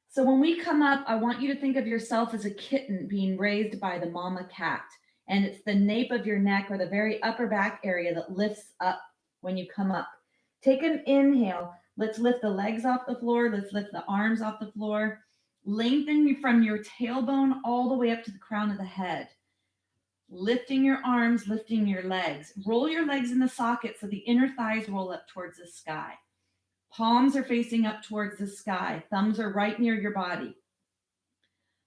So when we come up, I want you to think of yourself as a kitten being raised by the mama cat. And it's the nape of your neck or the very upper back area that lifts up when you come up. Take an inhale. Let's lift the legs off the floor. Let's lift the arms off the floor. Lengthen from your tailbone all the way up to the crown of the head. Lifting your arms, lifting your legs. Roll your legs in the socket so the inner thighs roll up towards the sky. Palms are facing up towards the sky. Thumbs are right near your body.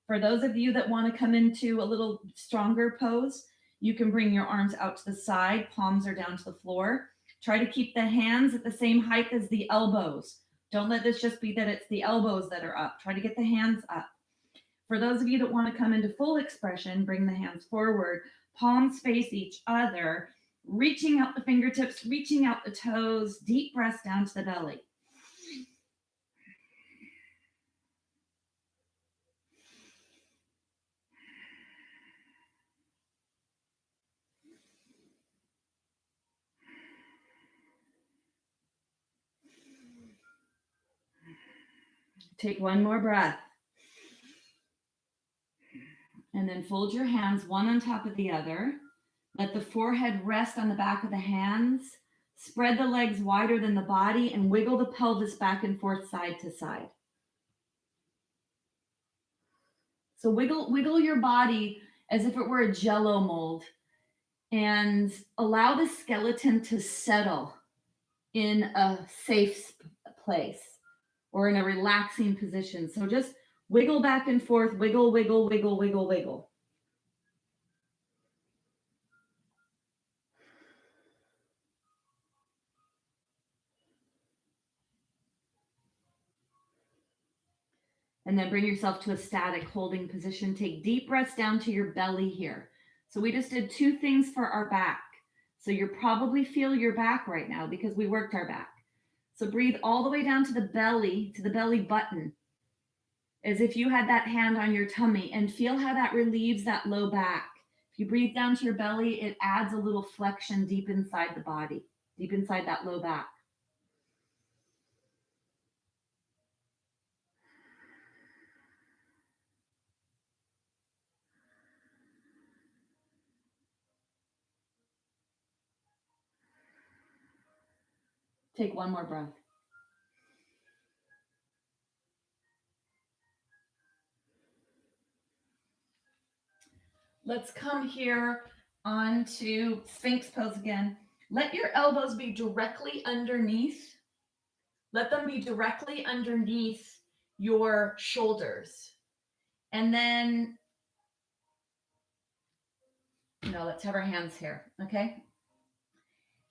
For those of you that want to come into a little stronger pose, you can bring your arms out to the side. Palms are down to the floor. Try to keep the hands at the same height as the elbows. Don't let this just be that it's the elbows that are up. Try to get the hands up. For those of you that want to come into full expression, bring the hands forward. Palms face each other. Reaching out the fingertips, reaching out the toes. Deep breaths down to the belly. Take one more breath. And then fold your hands one on top of the other. Let the forehead rest on the back of the hands. Spread the legs wider than the body and wiggle the pelvis back and forth side to side. So wiggle your body as if it were a Jell-O mold and allow the skeleton to settle in a safe place or in a relaxing position. So just wiggle back and forth, wiggle, wiggle, wiggle, wiggle, wiggle. And then bring yourself to a static holding position. Take deep breaths down to your belly here. So we just did two things for our back. So you probably feel your back right now because we worked our back. So breathe all the way down to the belly button, as if you had that hand on your tummy, and feel how that relieves that low back. If you breathe down to your belly, it adds a little flexion deep inside the body, deep inside that low back. Take one more breath. Let's come here onto Sphinx pose again. Let your elbows be directly underneath. Let them be directly underneath your shoulders. And then, let's have our hands here, okay?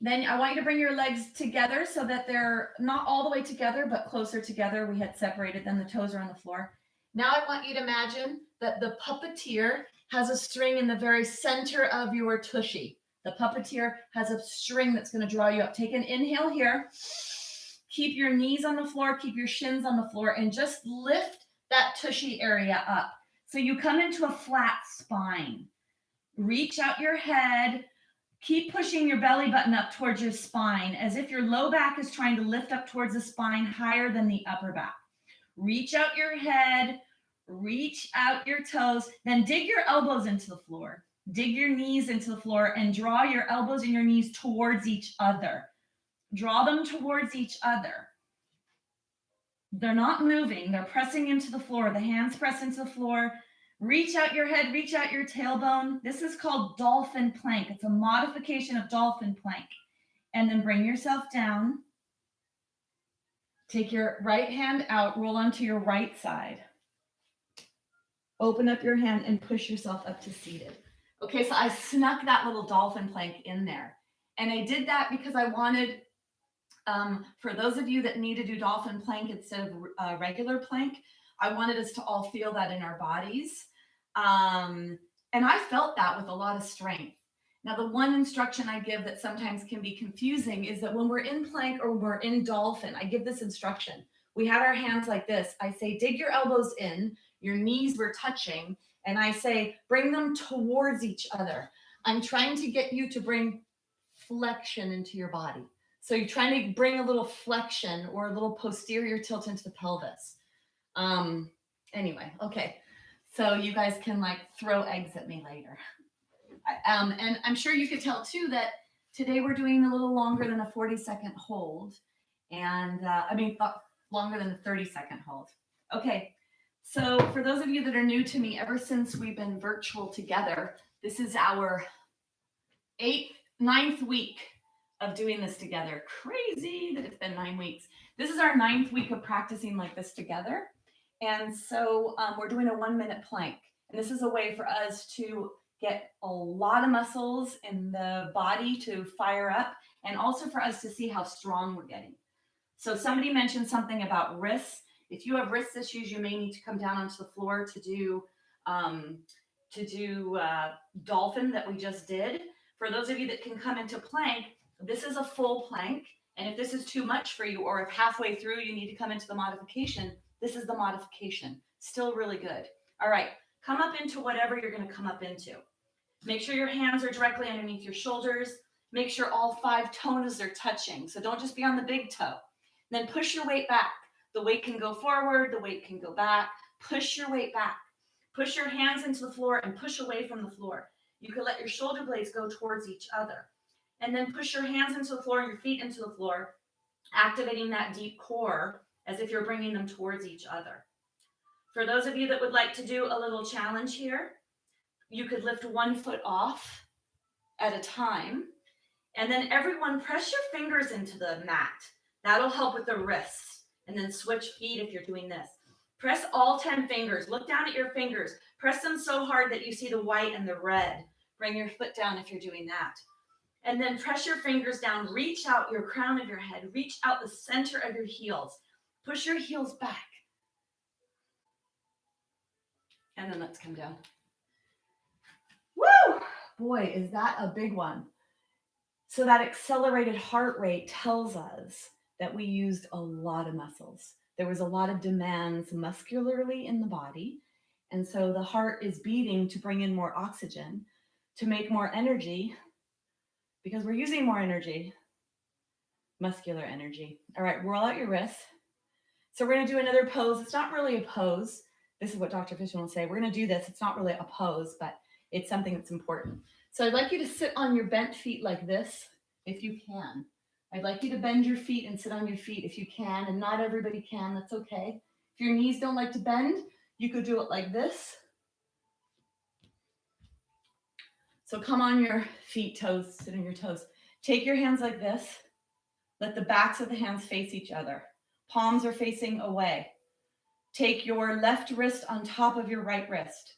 Then I want you to bring your legs together so that they're not all the way together, but closer together. We had separated them. The toes are on the floor. Now I want you to imagine that the puppeteer has a string in the very center of your tushy. The puppeteer has a string that's going to draw you up. Take an inhale here. Keep your knees on the floor, keep your shins on the floor, and just lift that tushy area up. So you come into a flat spine. Reach out your head. Keep pushing your belly button up towards your spine as if your low back is trying to lift up towards the spine higher than the upper back. Reach out your head, reach out your toes, then dig your elbows into the floor. Dig your knees into the floor and draw your elbows and your knees towards each other. Draw them towards each other. They're not moving, they're pressing into the floor. The hands press into the floor. Reach out your head, reach out your tailbone. This is called dolphin plank. It's a modification of dolphin plank. And then bring yourself down. Take your right hand out, roll onto your right side. Open up your hand and push yourself up to seated. Okay, so I snuck that little dolphin plank in there. And I did that because I wanted, for those of you that need to do dolphin plank instead of regular plank, I wanted us to all feel that in our bodies. And I felt that with a lot of strength. Now, the one instruction I give that sometimes can be confusing is that when we're in plank or we're in dolphin, I give this instruction. We had our hands like this. I say, dig your elbows in, your knees were touching, and I say, bring them towards each other. I'm trying to get you to bring flexion into your body. So you're trying to bring a little flexion or a little posterior tilt into the pelvis. Anyway, okay. So you guys can like throw eggs at me later. And I'm sure you could tell too that today we're doing a little longer than a 40-second hold. And longer than a 30-second hold. Okay, so for those of you that are new to me, ever since we've been virtual together, this is our 9th week of doing this together. Crazy that it's been 9 weeks. This is our 9th week of practicing like this together. And so we're doing a 1-minute plank. And this is a way for us to get a lot of muscles in the body to fire up, and also for us to see how strong we're getting. So somebody mentioned something about wrists. If you have wrist issues, you may need to come down onto the floor to do dolphin that we just did. For those of you that can come into plank, this is a full plank. And if this is too much for you, or if halfway through you need to come into the modification, this is the modification. Still really good. All right, come up into whatever you're going to come up into. Make sure your hands are directly underneath your shoulders. Make sure all 5 toes are touching. So don't just be on the big toe. Then push your weight back. The weight can go forward, the weight can go back. Push your weight back. Push your hands into the floor and push away from the floor. You can let your shoulder blades go towards each other. And then push your hands into the floor and your feet into the floor, activating that deep core as if you're bringing them towards each other. For those of you that would like to do a little challenge here, you could lift 1 foot off at a time. And then everyone press your fingers into the mat. That'll help with the wrists. And then switch feet if you're doing this. Press all 10 fingers. Look down at your fingers. Press them so hard that you see the white and the red. Bring your foot down if you're doing that. And then press your fingers down. Reach out your crown of your head. Reach out the center of your heels. Push your heels back. And then let's come down. Woo! Boy, is that a big one. So that accelerated heart rate tells us that we used a lot of muscles. There was a lot of demands muscularly in the body. And so the heart is beating to bring in more oxygen, to make more energy, because we're using more energy, muscular energy. All right, roll out your wrists. So we're going to do another pose. It's not really a pose. This is what Dr. Fishman will say. We're going to do this. It's not really a pose, but it's something that's important. So I'd like you to sit on your bent feet like this, if you can. I'd like you to bend your feet and sit on your feet if you can, and not everybody can. That's okay. If your knees don't like to bend, you could do it like this. So come on your feet, toes, sit on your toes. Take your hands like this. Let the backs of the hands face each other. Palms are facing away. Take your left wrist on top of your right wrist,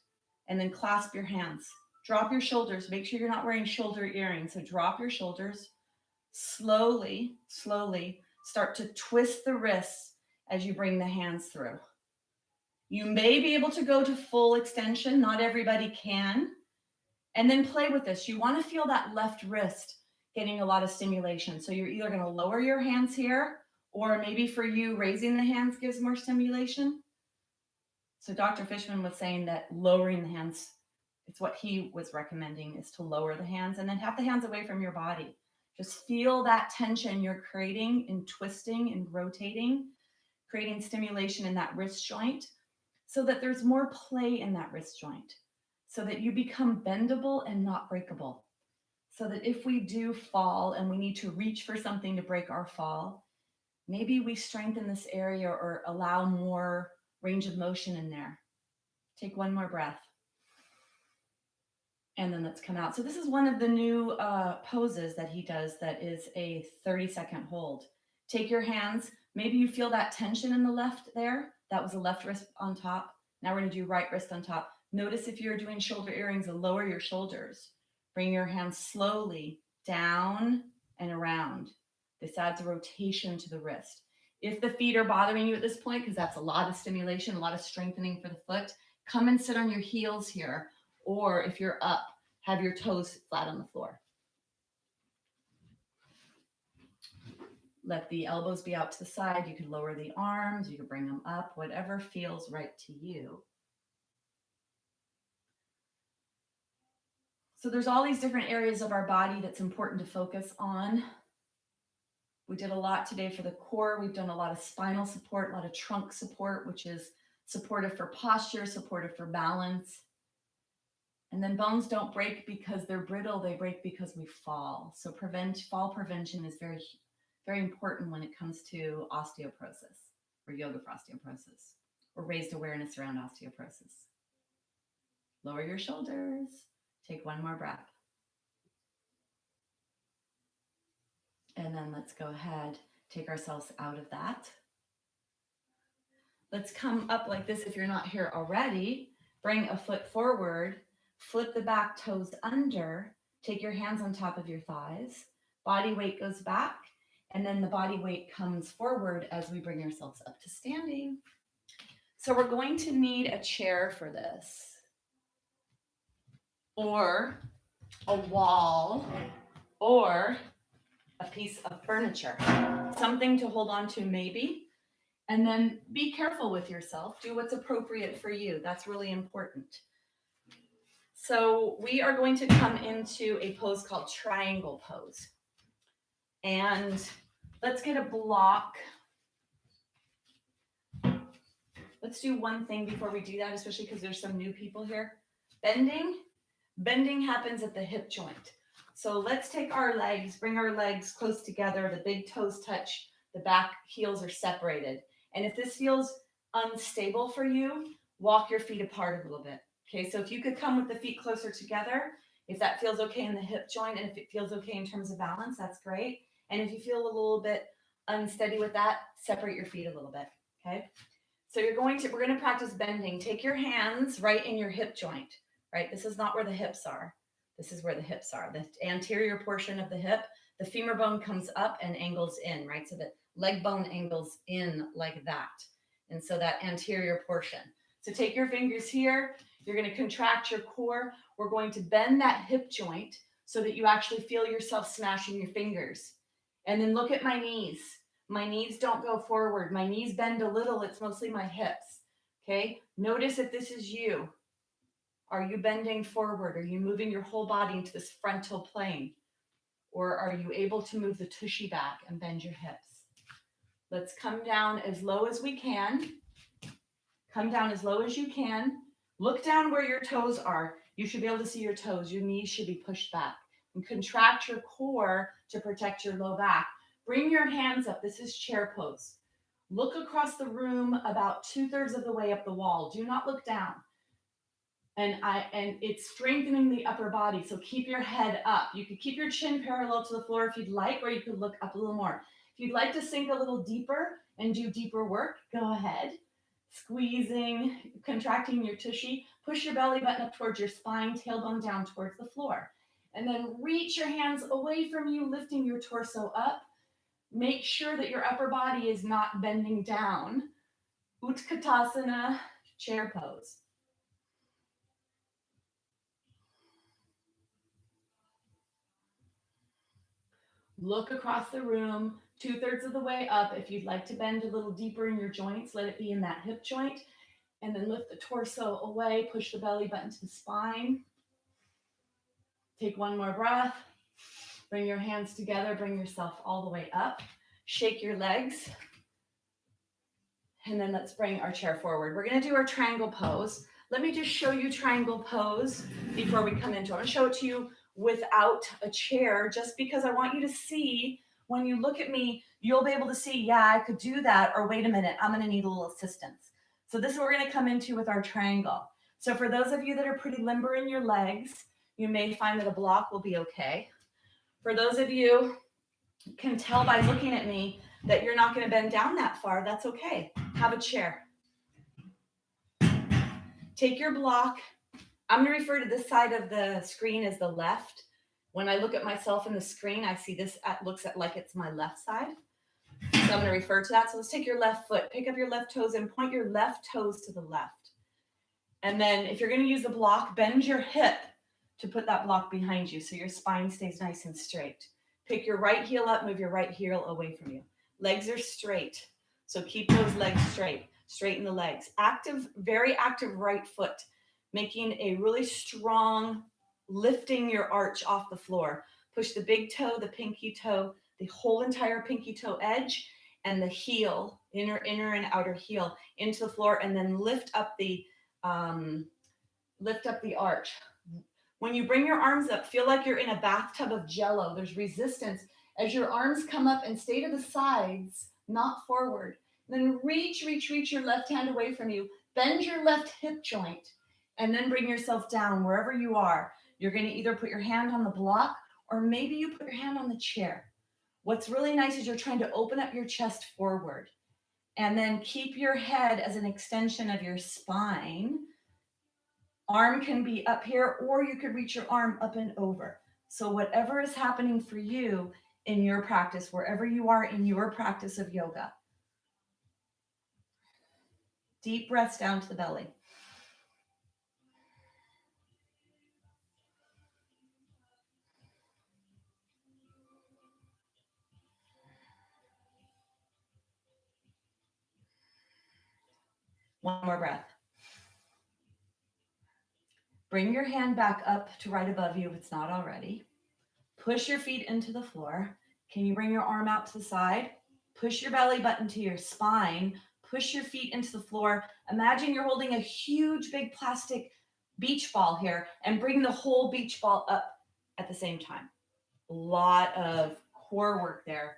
and then clasp your hands. Drop your shoulders. Make sure you're not wearing shoulder earrings. So drop your shoulders. Slowly, slowly start to twist the wrists as you bring the hands through. You may be able to go to full extension. Not everybody can. And then play with this. You want to feel that left wrist getting a lot of stimulation. So you're either going to lower your hands here, or maybe for you, raising the hands gives more stimulation. So Dr. Fishman was saying that lowering the hands, it's what he was recommending, is to lower the hands and then have the hands away from your body. Just feel that tension you're creating in twisting and rotating, creating stimulation in that wrist joint so that there's more play in that wrist joint, so that you become bendable and not breakable. So that if we do fall and we need to reach for something to break our fall, maybe we strengthen this area or allow more range of motion in there. Take one more breath. And then let's come out. So this is one of the new poses that he does that is a 30-second hold. Take your hands. Maybe you feel that tension in the left there. That was the left wrist on top. Now we're going to do right wrist on top. Notice if you're doing shoulder earrings, lower your shoulders. Bring your hands slowly down and around. This adds a rotation to the wrist. If the feet are bothering you at this point, because that's a lot of stimulation, a lot of strengthening for the foot, come and sit on your heels here. Or if you're up, have your toes flat on the floor. Let the elbows be out to the side. You can lower the arms, you can bring them up, whatever feels right to you. So there's all these different areas of our body that's important to focus on. We did a lot today for the core. We've done a lot of spinal support, a lot of trunk support, which is supportive for posture, supportive for balance. And then bones don't break because they're brittle, they break because we fall. So fall prevention is very, very important when it comes to osteoporosis or yoga for osteoporosis or raised awareness around osteoporosis. Lower your shoulders. Take one more breath. And then let's go ahead, take ourselves out of that. Let's come up like this if you're not here already. Bring a foot forward, flip the back toes under, take your hands on top of your thighs, body weight goes back, and then the body weight comes forward as we bring ourselves up to standing. So we're going to need a chair for this, or a wall, or a piece of furniture, something to hold on to maybe. And then be careful with yourself. Do what's appropriate for you. That's really important. So we are going to come into a pose called triangle pose. And let's get a block. Let's do one thing before we do that, especially because there's some new people here. Bending happens at the hip joint. So let's take our legs, bring our legs close together. The big toes touch, the back heels are separated. And if this feels unstable for you, walk your feet apart a little bit. Okay, so if you could come with the feet closer together, if that feels okay in the hip joint, and if it feels okay in terms of balance, that's great. And if you feel a little bit unsteady with that, separate your feet a little bit, okay? So we're going to practice bending. Take your hands right in your hip joint, right? This is not where the hips are. This is where the hips are. The anterior portion of the hip, the femur bone comes up and angles in, right? So the leg bone angles in like that. And so that anterior portion. So take your fingers here. You're going to contract your core. We're going to bend that hip joint so that you actually feel yourself smashing your fingers. And then look at my knees. My knees don't go forward. My knees bend a little. It's mostly my hips. Okay. Notice if this is you. Are you bending forward? Are you moving your whole body into this frontal plane? Or are you able to move the tushy back and bend your hips? Let's come down as low as we can. Come down as low as you can. Look down where your toes are. You should be able to see your toes. Your knees should be pushed back. And contract your core to protect your low back. Bring your hands up. This is chair pose. Look across the room about 2/3 of the way up the wall. Do not look down. And it's strengthening the upper body. So keep your head up. You could keep your chin parallel to the floor if you'd like, or you could look up a little more. If you'd like to sink a little deeper and do deeper work, go ahead. Squeezing, contracting your tushy. Push your belly button up towards your spine, tailbone down towards the floor. And then reach your hands away from you, lifting your torso up. Make sure that your upper body is not bending down. Utkatasana, chair pose. Look across the room, 2/3 of the way up. If you'd like to bend a little deeper in your joints, let it be in that hip joint. And then lift the torso away, push the belly button to the spine. Take one more breath. Bring your hands together, bring yourself all the way up. Shake your legs. And then let's bring our chair forward. We're gonna do our triangle pose. Let me just show you triangle pose before we come into it. I'm gonna show it to you without a chair, just because I want you to see, when you look at me, you'll be able to see, yeah, I could do that, or wait a minute, I'm gonna need a little assistance. So this is what we're gonna come into with our triangle. So for those of you that are pretty limber in your legs, you may find that a block will be okay. For those of you can tell by looking at me that you're not gonna bend down that far, that's okay. Have a chair. Take your block. I'm going to refer to this side of the screen as the left. When I look at myself in the screen, I see this looks at like it's my left side. So I'm going to refer to that. So let's take your left foot, pick up your left toes and point your left toes to the left. And then if you're going to use the block, bend your hip to put that block behind you so your spine stays nice and straight. Pick your right heel up, move your right heel away from you. Legs are straight, so keep those legs straight. Straighten the legs. Active, very active right foot, making a really strong, lifting your arch off the floor. Push the big toe, the pinky toe, the whole entire pinky toe edge, and the heel, inner and outer heel, into the floor, and then lift up the arch. When you bring your arms up, feel like you're in a bathtub of jello. There's resistance as your arms come up and stay to the sides, not forward. Then reach your left hand away from you. Bend your left hip joint and then bring yourself down wherever you are. You're going to either put your hand on the block or maybe you put your hand on the chair. What's really nice is you're trying to open up your chest forward and then keep your head as an extension of your spine. Arm can be up here, or you could reach your arm up and over. So whatever is happening for you in your practice, wherever you are in your practice of yoga. Deep breaths down to the belly. One more breath. Bring your hand back up to right above you if it's not already. Push your feet into the floor. Can you bring your arm out to the side? Push your belly button to your spine. Push your feet into the floor. Imagine you're holding a huge, big plastic beach ball here and bring the whole beach ball up at the same time. A lot of core work there.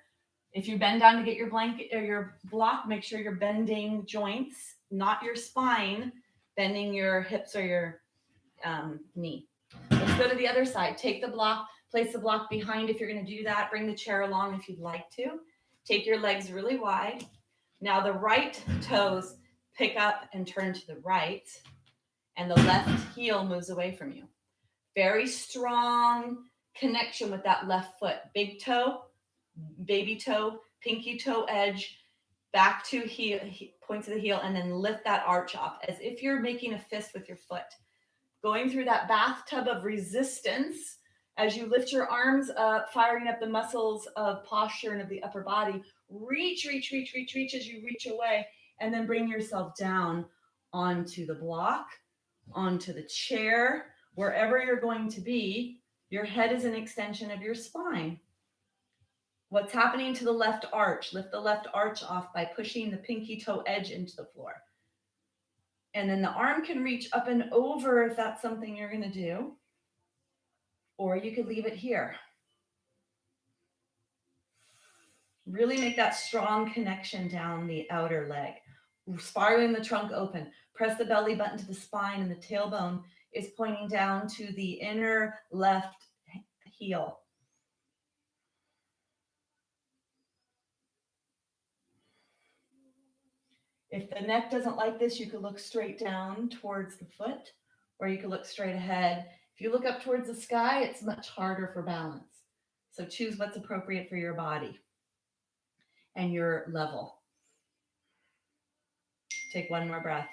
If you bend down to get your blanket or your block, make sure you're bending joints, not your spine, bending your hips or your knee. Let's go to the other side. Take the block, place the block behind if you're going to do that. Bring the chair along if you'd like to. Take your legs really wide. Now the right toes pick up and turn to the right, and the left heel moves away from you. Very strong connection with that left foot. Big toe, baby toe, pinky toe edge, back to heel, points of the heel, and then lift that arch off as if you're making a fist with your foot. Going through that bathtub of resistance as you lift your arms up, firing up the muscles of posture and of the upper body. Reach as you reach away, and then bring yourself down onto the block, onto the chair, wherever you're going to be. Your head is an extension of your spine. What's happening to the left arch? Lift the left arch off by pushing the pinky toe edge into the floor. And then the arm can reach up and over if that's something you're going to do. Or you could leave it here. Really make that strong connection down the outer leg. Spiraling the trunk open. Press the belly button to the spine, and the tailbone is pointing down to the inner left heel. If the neck doesn't like this, you could look straight down towards the foot, or you could look straight ahead. If you look up towards the sky, it's much harder for balance. So choose what's appropriate for your body and your level. Take one more breath.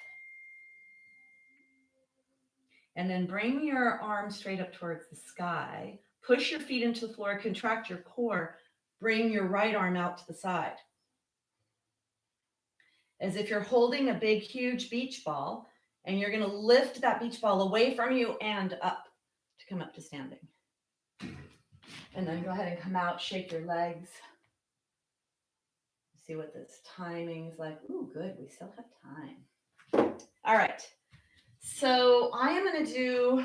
And then bring your arms straight up towards the sky. Push your feet into the floor, contract your core. Bring your right arm out to the side. As if you're holding a big, huge beach ball, and you're going to lift that beach ball away from you and up to come up to standing. And then go ahead and come out, shake your legs. See what this timing is like. Ooh, good. We still have time. All right. So I am going to do,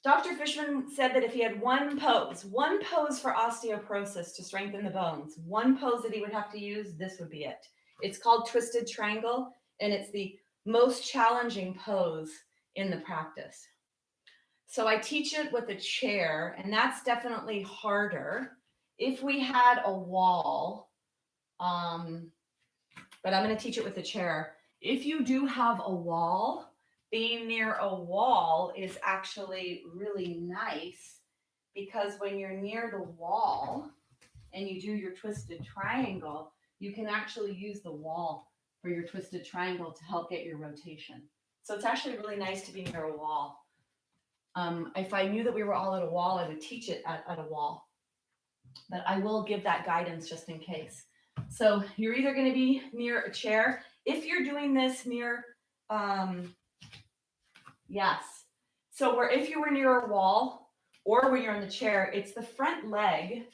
Dr. Fishman said that if he had one pose for osteoporosis to strengthen the bones, one pose that he would have to use, this would be it. It's called twisted triangle, and it's the most challenging pose in the practice. So I teach it with a chair, and that's definitely harder. If we had a wall, but I'm going to teach it with a chair. If you do have a wall, being near a wall is actually really nice, because when you're near the wall and you do your twisted triangle, you can actually use the wall for your twisted triangle to help get your rotation. So it's actually really nice to be near a wall. If I knew that we were all at a wall, I would teach it at a wall. But I will give that guidance just in case. So you're either going to be near a chair. If you're doing this near, yes. So if you were near a wall or when you're in the chair, it's the front leg.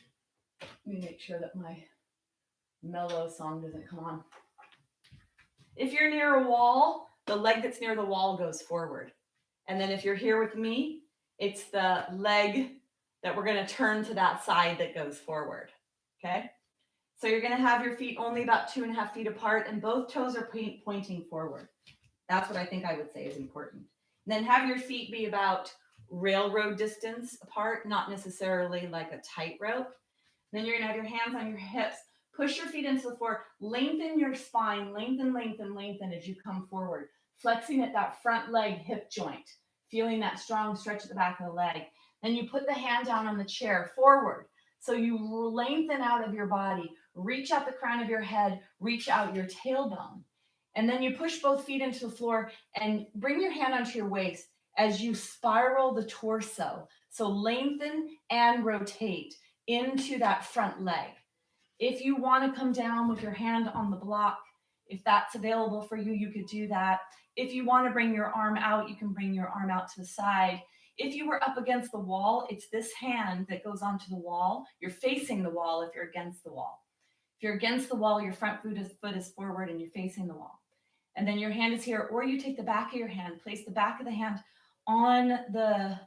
Let me make sure that my mellow song doesn't come on. If you're near a wall, the leg that's near the wall goes forward. And then if you're here with me, it's the leg that we're going to turn to that side that goes forward. Okay? So you're going to have your feet only about 2.5 feet apart, and both toes are pointing forward. That's what I think I would say is important. And then have your feet be about railroad distance apart, not necessarily like a tightrope. Then you're going to have your hands on your hips. Push your feet into the floor. Lengthen your spine. Lengthen as you come forward. Flexing at that front leg hip joint. Feeling that strong stretch at the back of the leg. Then you put the hand down on the chair forward. So you lengthen out of your body. Reach out the crown of your head. Reach out your tailbone. And then you push both feet into the floor and bring your hand onto your waist as you spiral the torso. So lengthen and rotate into that front leg. If you want to come down with your hand on the block, if that's available for you, you could do that. If you want to bring your arm out, you can bring your arm out to the side. If you were up against the wall, it's this hand that goes onto the wall. You're facing the wall if you're against the wall. If you're against the wall, your front foot is forward and you're facing the wall. And then your hand is here, or you take the back of your hand, place the back of the hand on the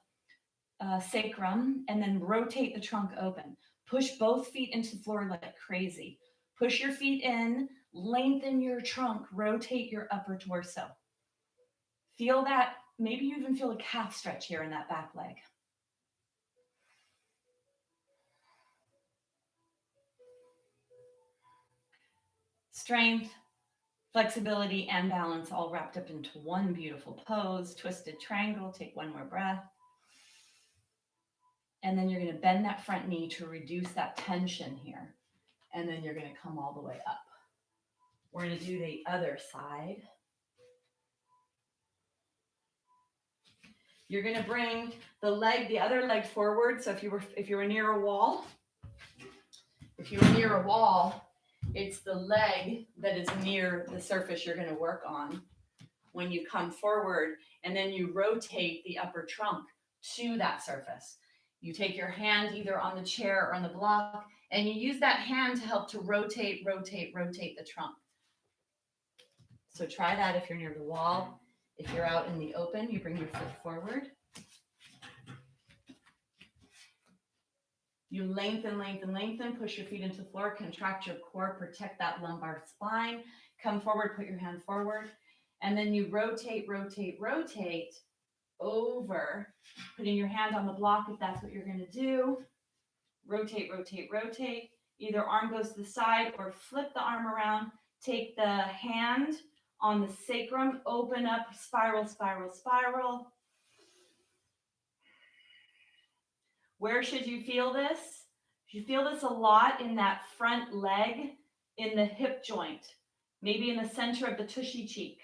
sacrum, and then rotate the trunk open. Push both feet into the floor like crazy. Push your feet in, lengthen your trunk, rotate your upper torso. Feel that, maybe you even feel a calf stretch here in that back leg. Strength, flexibility, and balance all wrapped up into one beautiful pose. Twisted triangle, take one more breath. And then you're going to bend that front knee to reduce that tension here. And then you're going to come all the way up. We're going to do the other side. You're going to bring the other leg forward. So if you were near a wall, it's the leg that is near the surface you're going to work on when you come forward, and then you rotate the upper trunk to that surface. You take your hand either on the chair or on the block, and you use that hand to help to rotate the trunk. So try that if you're near the wall. If you're out in the open, you bring your foot forward. You lengthen, push your feet into the floor, contract your core, protect that lumbar spine. Come forward, put your hand forward. And then you rotate over, putting your hand on the block if that's what you're going to do. Rotate. Either arm goes to the side or flip the arm around. Take the hand on the sacrum, open up, spiral. Where should you feel this? You feel this a lot in that front leg, in the hip joint, maybe in the center of the tushy cheek,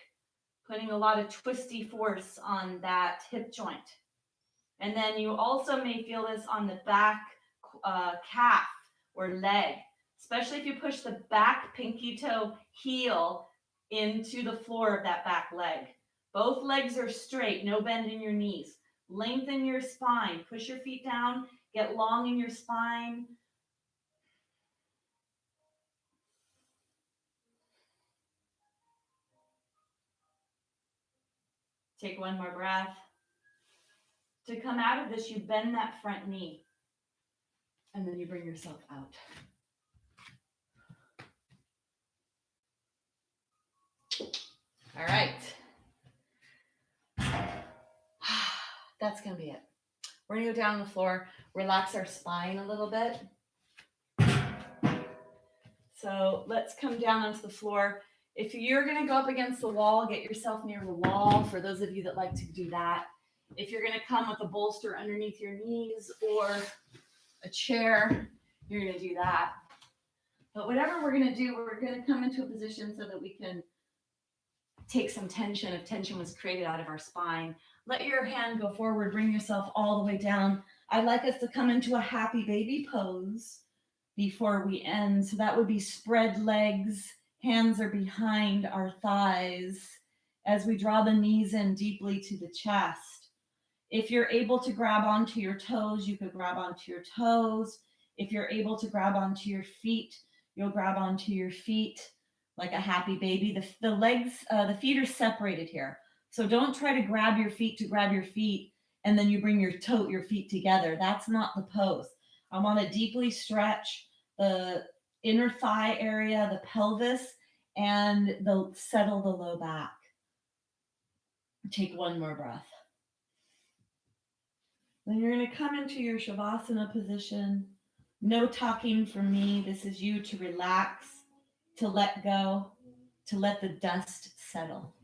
putting a lot of twisty force on that hip joint. And then you also may feel this on the back calf or leg, especially if you push the back pinky toe heel into the floor of that back leg. Both legs are straight, no bend in your knees. Lengthen your spine, push your feet down, get long in your spine. Take one more breath. To come out of this, you bend that front knee, and then you bring yourself out. All right. That's going to be it. We're going to go down on the floor, relax our spine a little bit. So let's come down onto the floor. If you're going to go up against the wall, get yourself near the wall, for those of you that like to do that. If you're going to come with a bolster underneath your knees or a chair, you're going to do that. But whatever we're going to do, we're going to come into a position so that we can take some tension, if tension was created out of our spine. Let your hand go forward, bring yourself all the way down. I'd like us to come into a happy baby pose before we end. So that would be spread legs, hands are behind our thighs as we draw the knees in deeply to the chest. If you're able to grab onto your toes, you could grab onto your toes. If you're able to grab onto your feet, you'll grab onto your feet like a happy baby. The legs, the feet are separated here. So don't try to grab your feet and then you bring your feet together. That's not the pose. I want to deeply stretch the inner thigh area, the pelvis, and settle the low back. Take one more breath. Then you're going to come into your Shavasana position. No talking from me. This is you to relax, to let go, to let the dust settle.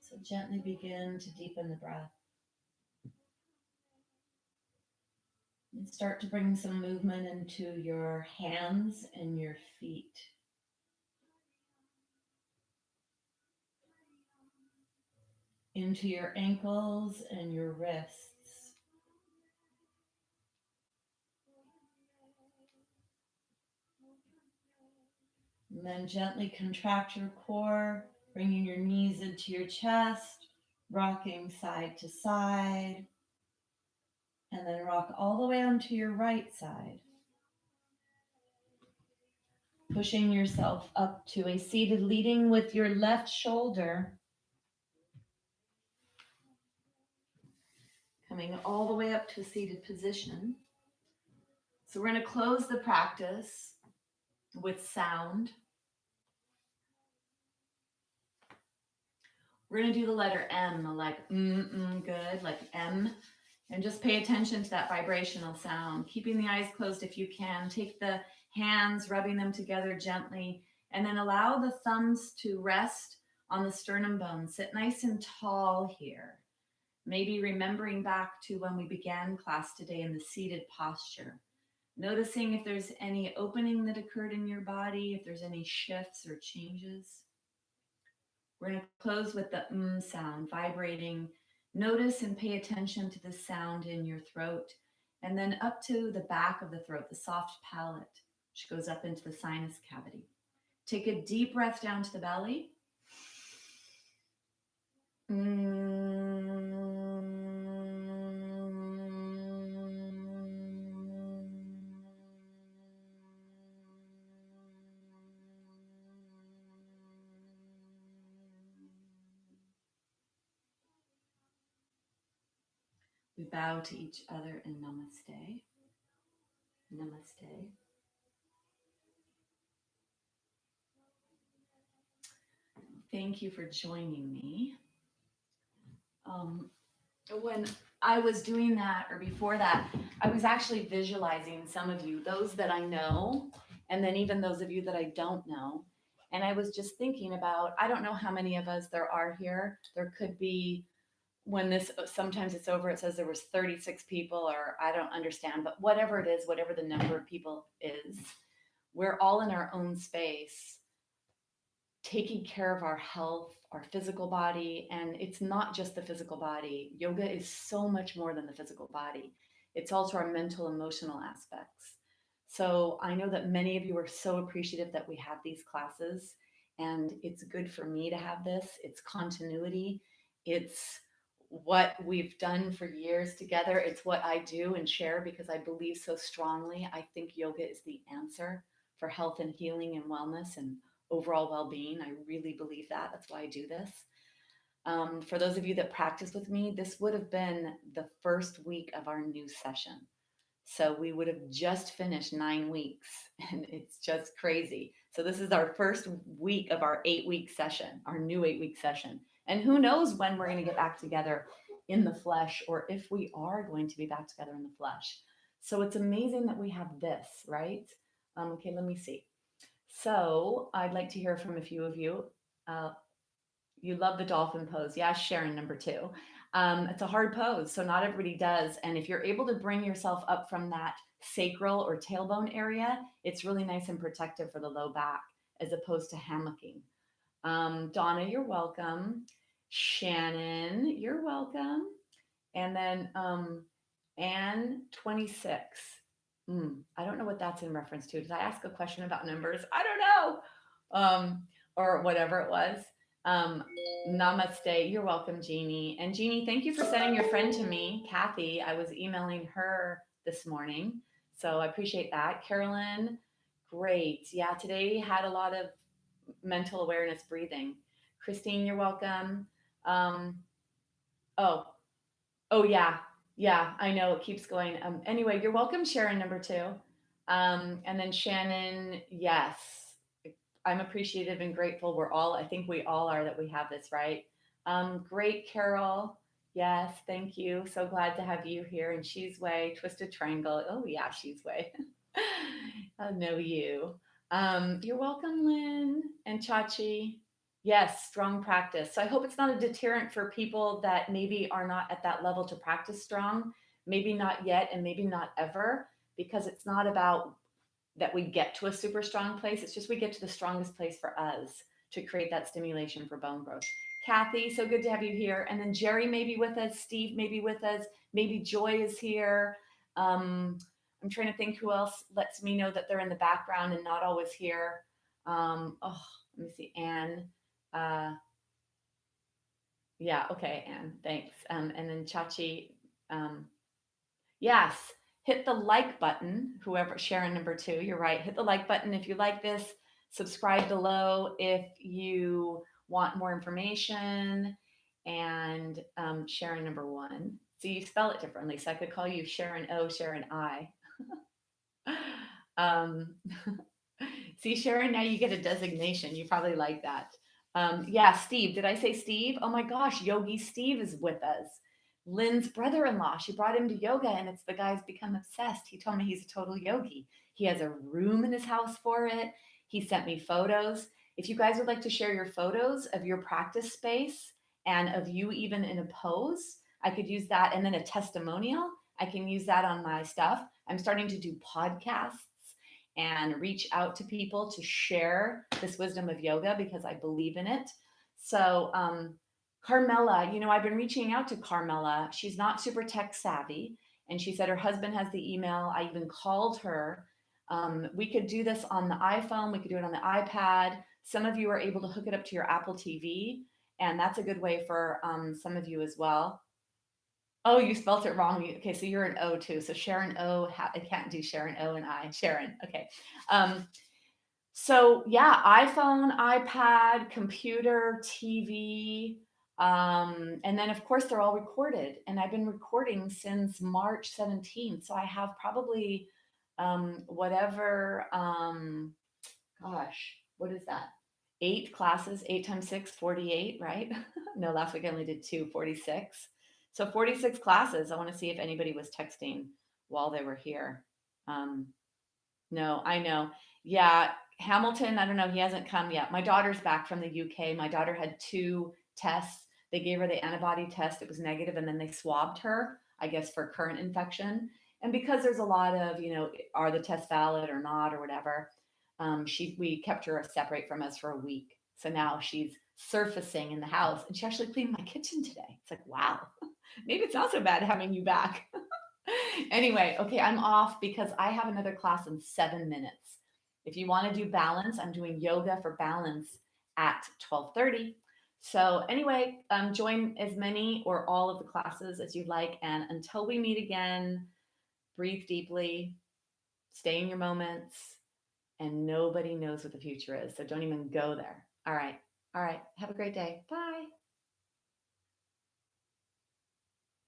So gently begin to deepen the breath. And start to bring some movement into your hands and your feet. Into your ankles and your wrists. And then gently contract your core, bringing your knees into your chest, rocking side to side, and then rock all the way onto your right side. Pushing yourself up to a seated leading with your left shoulder. Coming all the way up to a seated position. So we're going to close the practice with sound. We're going to do the letter M, like good, like M. And just pay attention to that vibrational sound. Keeping the eyes closed if you can. Take the hands, rubbing them together gently. And then allow the thumbs to rest on the sternum bone. Sit nice and tall here. Maybe remembering back to when we began class today in the seated posture. Noticing if there's any opening that occurred in your body, if there's any shifts or changes. We're going to close with the sound, vibrating. Notice and pay attention to the sound in your throat, and then up to the back of the throat, the soft palate, which goes up into the sinus cavity. Take a deep breath down to the belly. We bow to each other in namaste. Namaste. Thank you for joining me. When I was doing that, or before that, I was actually visualizing some of you, those that I know, and then even those of you that I don't know. And I was just thinking about, I don't know how many of us there are here. There could be when this sometimes it's over, it says there was 36 people, or I don't understand, but whatever it is, whatever the number of people is, we're all in our own space taking care of our health, our physical body. And it's not just the physical body. Yoga is so much more than the physical body, it's also our mental, emotional aspects. So I know that many of you are so appreciative that we have these classes, and it's good for me to have this. It's continuity, it's what we've done for years together. It's what I do and share because I believe so strongly. I think yoga is the answer for health and healing and wellness and overall well-being. I really believe that. That's why I do this. For those of you that practice with me, this would have been the first week of our new session. So we would have just finished 9 weeks, and it's just crazy. So this is our first week of our 8 week session, our new 8 week session. And who knows when we're going to get back together in the flesh, or if we are going to be back together in the flesh. So it's amazing that we have this, right? Okay, let me see. So I'd like to hear from a few of you. Uh, you love the dolphin pose. Yeah, Sharon, number two. It's a hard pose, so not everybody does. And if you're able to bring yourself up from that sacral or tailbone area, it's really nice and protective for the low back as opposed to hammocking. Donna, you're welcome. Shannon, you're welcome. And then Anne 26. I don't know what that's in reference to. Did I ask a question about numbers? I don't know. Or whatever it was. Um, Namaste. You're welcome, Jeannie. And Jeannie, thank you for sending your friend to me, Kathy. I was emailing her this morning. So I appreciate that. Carolyn, great. Yeah, today had a lot of mental awareness breathing. Christine, you're welcome. Um, oh, Oh yeah, yeah, I know it keeps going. Anyway, you're welcome, Sharon, number two. And then Shannon, yes, I'm appreciative and grateful. I think we all are that we have this, right? Great, Carol. Yes, thank you. So glad to have you here. And She's Way, Twisted Triangle. Oh yeah, She's Way. I know you. You're welcome, Lynn and Chachi. Yes, strong practice. So I hope it's not a deterrent for people that maybe are not at that level to practice strong, maybe not yet, and maybe not ever, because it's not about that we get to a super strong place. It's just we get to the strongest place for us to create that stimulation for bone growth. Kathy, so good to have you here. And then Jerry may be with us, Steve may be with us, maybe Joy is here. I'm trying to think who else lets me know that they're in the background and not always here. Let me see, Anne. Uh, yeah, okay, Anne, thanks. And then Chachi, um, yes, hit the like button, whoever, Sharon number two, you're right. Hit the like button if you like this. Subscribe below if you want more information. And Sharon number one. So you spell it differently. So I could call you Sharon O, Sharon I. um, See, Sharon, now you get a designation. You probably like that. Yeah, Steve. Did I say Steve? Oh my gosh, Yogi Steve is with us. Lynn's brother-in-law. She brought him to yoga, and it's the guy's become obsessed. He told me he's a total yogi. He has a room in his house for it. He sent me photos. If you guys would like to share your photos of your practice space and of you even in a pose, I could use that. And then a testimonial, I can use that on my stuff. I'm starting to do podcasts and reach out to people to share this wisdom of yoga because I believe in it. So, Carmela, I've been reaching out to Carmela. She's not super tech savvy. And she said her husband has the email. I even called her. We could do this on the iPhone, we could do it on the iPad. Some of you are able to hook it up to your Apple TV, and that's a good way for some of you as well. Oh, you spelt it wrong. Okay, so you're an O too. So Sharon O, I can't do Sharon O and I. Sharon, okay. So yeah, iPhone, iPad, computer, TV, and then of course they're all recorded. And I've been recording since March 17th. So I have probably whatever, gosh, what is that? 8 classes, 8 times 6, 48, right? No, last week I only did 2, 46. So 46 classes. I want to see if anybody was texting while they were here. No, I know. Yeah, Hamilton, I don't know. He hasn't come yet. My daughter's back from the UK. My daughter had 2 tests. They gave her the antibody test, it was negative, and then they swabbed her, I guess, for current infection. And because there's a lot of, are the tests valid or not or whatever, we kept her separate from us for a week. So now she's surfacing in the house, and she actually cleaned my kitchen today. It's like, wow, maybe it's not so bad having you back. Anyway, okay, I'm off because I have another class in 7 minutes. If you want to do balance, I'm doing yoga for balance at 12:30. So anyway, join as many or all of the classes as you'd like. And until we meet again, breathe deeply, stay in your moments, and nobody knows what the future is. So don't even go there. All right. All right. Have a great day. Bye.